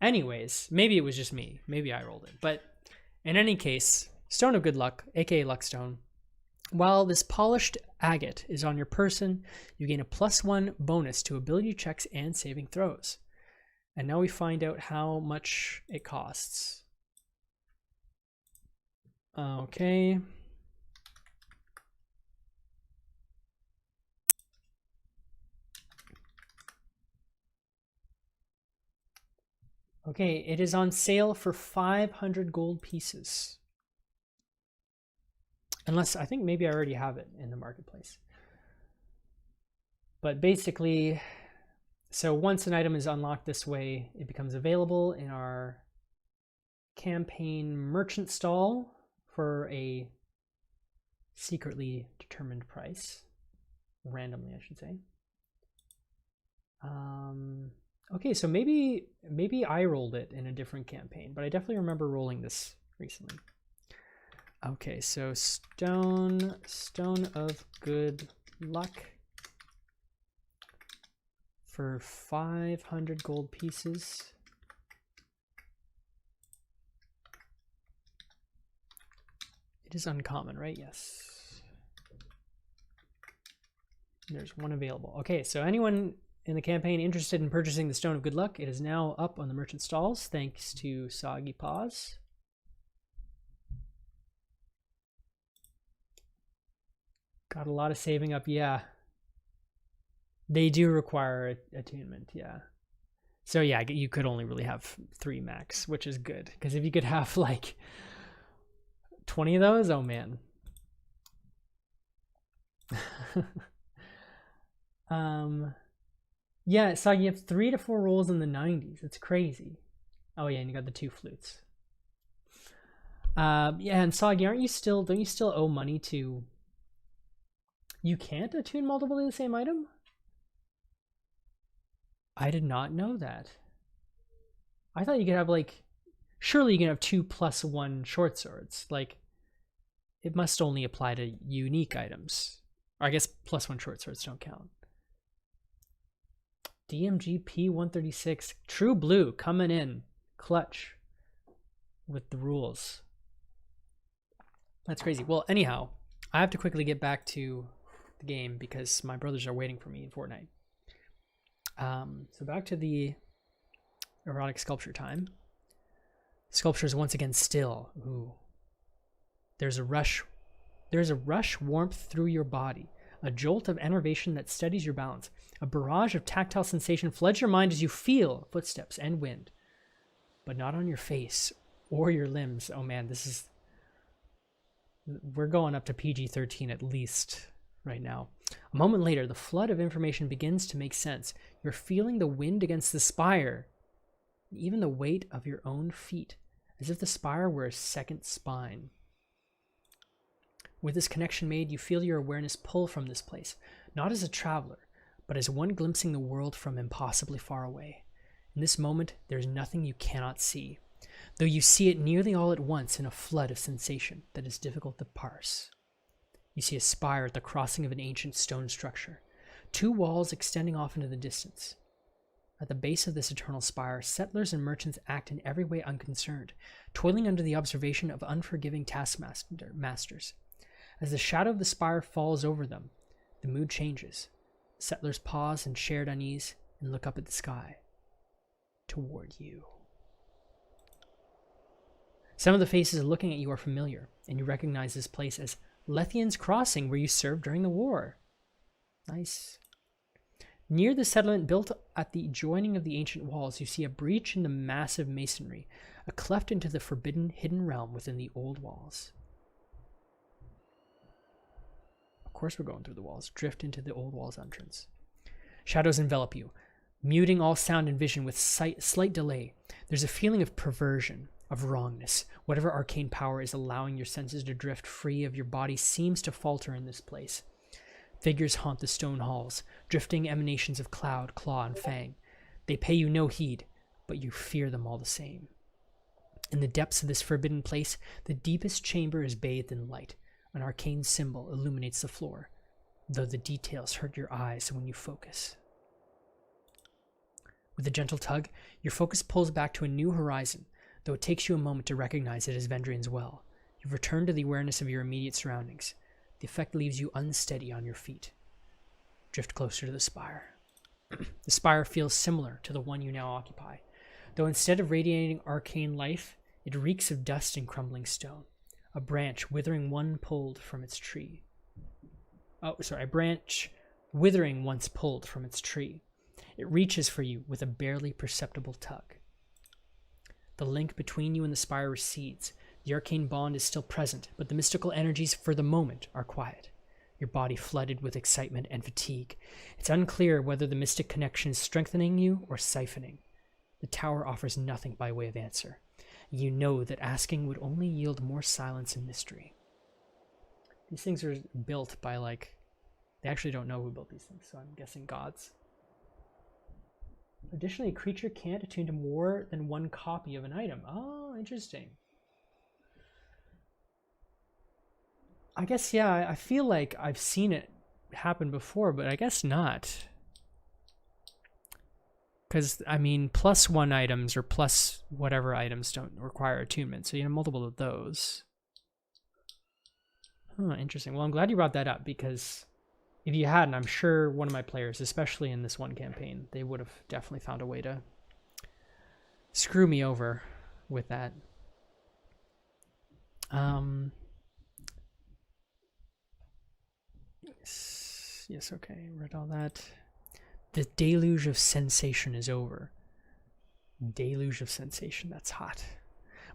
Anyways, maybe it was just me. Maybe I rolled it. But in any case, Stone of Good Luck, aka Luckstone. While this polished agate is on your person, you gain a +1 bonus to ability checks and saving throws. And now we find out how much it costs. Okay. Okay, it is on sale for 500 gold pieces. Unless, I think maybe I already have it in the marketplace. But basically, So once an item is unlocked this way, it becomes available in our campaign merchant stall for a secretly determined price. Randomly, I should say. Okay, so maybe I rolled it in a different campaign, but I definitely remember rolling this recently. Okay, so stone of good luck for 500 gold pieces. It is uncommon, right? Yes. There's one available. Okay, so anyone in the campaign interested in purchasing the Stone of Good Luck, it is now up on the merchant stalls thanks to Soggy Paws. Got a lot of saving up, yeah. They do require attunement, yeah. So yeah, you could only really have 3 max, which is good. Because if you could have like 20 of those, oh man. Yeah, so you have 3 to 4 rolls in the 90s. It's crazy. Oh yeah, and you got the 2 flutes. Yeah, and Soggy, don't you still owe money to... You can't attune multiple to the same item? I did not know that. I thought you could have like... Surely you can have 2 + 1 short swords. Like, it must only apply to unique items. Or I guess +1 short swords don't count. DMG P136. True Blue coming in. Clutch. With the rules. That's crazy. Well, anyhow, I have to quickly get back to the game because my brothers are waiting for me in Fortnite. So back to the erotic sculpture time. Sculpture is once again still. Ooh. There's a rush warmth through your body, a jolt of enervation that steadies your balance. A barrage of tactile sensation floods your mind as you feel footsteps and wind, but not on your face or your limbs. Oh man, we're going up to PG-13 at least right now. A moment later, the flood of information begins to make sense. You're feeling the wind against the spire, even the weight of your own feet, as if the spire were a second spine. With this connection made, you feel your awareness pull from this place, not as a traveler, but as one glimpsing the world from impossibly far away. In this moment, there is nothing you cannot see, though you see it nearly all at once in a flood of sensation that is difficult to parse. You see a spire at the crossing of an ancient stone structure, 2 walls extending off into the distance. At the base of this eternal spire, settlers and merchants act in every way unconcerned, toiling under the observation of unforgiving taskmasters. As the shadow of the spire falls over them, the mood changes. Settlers pause in shared unease and look up at the sky, toward you. Some of the faces looking at you are familiar, and you recognize this place as Lethian's Crossing, where you served during the war. Nice. Near the settlement built at the joining of the ancient walls, you see a breach in the massive masonry, a cleft into the forbidden hidden realm within the old walls. Of course we're going through the walls. Drift into the old walls entrance. Shadows envelop you, muting all sound and vision with slight delay. There's a feeling of perversion, of wrongness. Whatever arcane power is allowing your senses to drift free of your body seems to falter in this place. Figures haunt the stone halls, drifting emanations of cloud, claw, and fang. They pay you no heed, but you fear them all the same. In the depths of this forbidden place, the deepest chamber is bathed in light. An arcane symbol illuminates the floor, though the details hurt your eyes when you focus. With a gentle tug, your focus pulls back to a new horizon, though it takes you a moment to recognize it as Vendrian's well. You've returned to the awareness of your immediate surroundings. The effect leaves you unsteady on your feet. Drift closer to the spire. The spire feels similar to the one you now occupy, though instead of radiating arcane life, it reeks of dust and crumbling stone. A branch withering once pulled from its tree. A branch withering once pulled from its tree. It reaches for you with a barely perceptible tug. The link between you and the spire recedes. The arcane bond is still present, but the mystical energies for the moment are quiet. your body flooded with excitement and fatigue. It's unclear whether the mystic connection is strengthening you or siphoning. The tower offers nothing by way of answer. You know that asking would only yield more silence and mystery. These things are built by, like, they actually don't know who built these things, so I'm guessing gods. Additionally, a creature can't attune to more than one copy of an item. Oh, interesting. I guess, yeah, I feel like I've seen it happen before, but I guess not. Because, I mean, +1 items or plus whatever items don't require attunement, so you have multiple of those. Huh, interesting. Well, I'm glad you brought that up, because if you hadn't, I'm sure one of my players, especially in this one campaign, they would have definitely found a way to screw me over with that. Yes, okay, read all that. The deluge of sensation is over. Deluge of sensation, that's hot.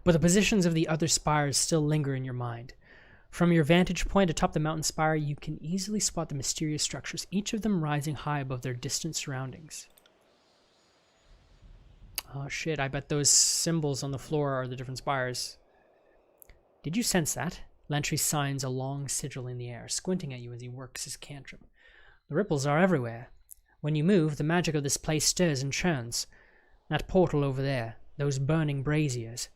But the positions of the other spires still linger in your mind. From your vantage point atop the mountain spire, you can easily spot the mysterious structures, each of them rising high above their distant surroundings. Oh shit, I bet those symbols on the floor are the different spires. Did you sense that? Lantry signs a long sigil in the air, squinting at you as he works his cantrip. The ripples are everywhere. When you move, the magic of this place stirs and churns. That portal over there, those burning braziers,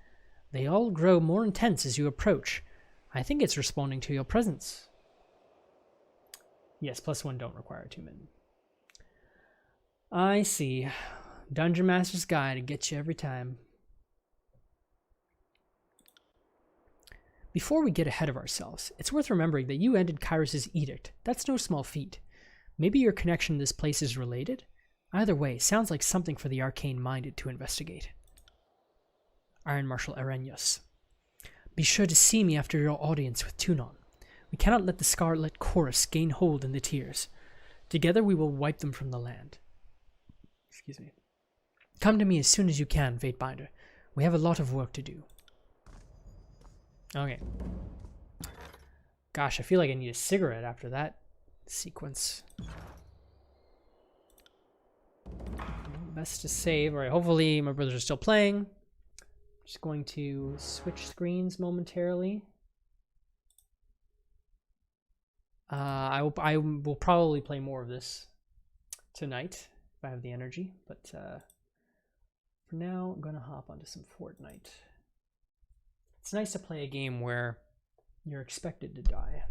they all grow more intense as you approach. I think it's responding to your presence. Yes, +1 don't require attunement. I see. Dungeon Master's Guide gets you every time. Before we get ahead of ourselves, it's worth remembering that you ended Kairos' edict. That's no small feat. Maybe your connection to this place is related? Either way, sounds like something for the arcane-minded to investigate. Iron Marshal Arrhenius. Be sure to see me after your audience with Tunon. We cannot let the Scarlet Chorus gain hold in the Tears. Together we will wipe them from the land. Excuse me. Come to me as soon as you can, Vatebinder. We have a lot of work to do. Okay. Gosh, I feel like I need a cigarette after that sequence. Best to save. Alright, hopefully my brothers are still playing. Just going to switch screens momentarily. I will probably play more of this tonight if I have the energy, but for now I'm gonna hop onto some Fortnite. It's nice to play a game where you're expected to die.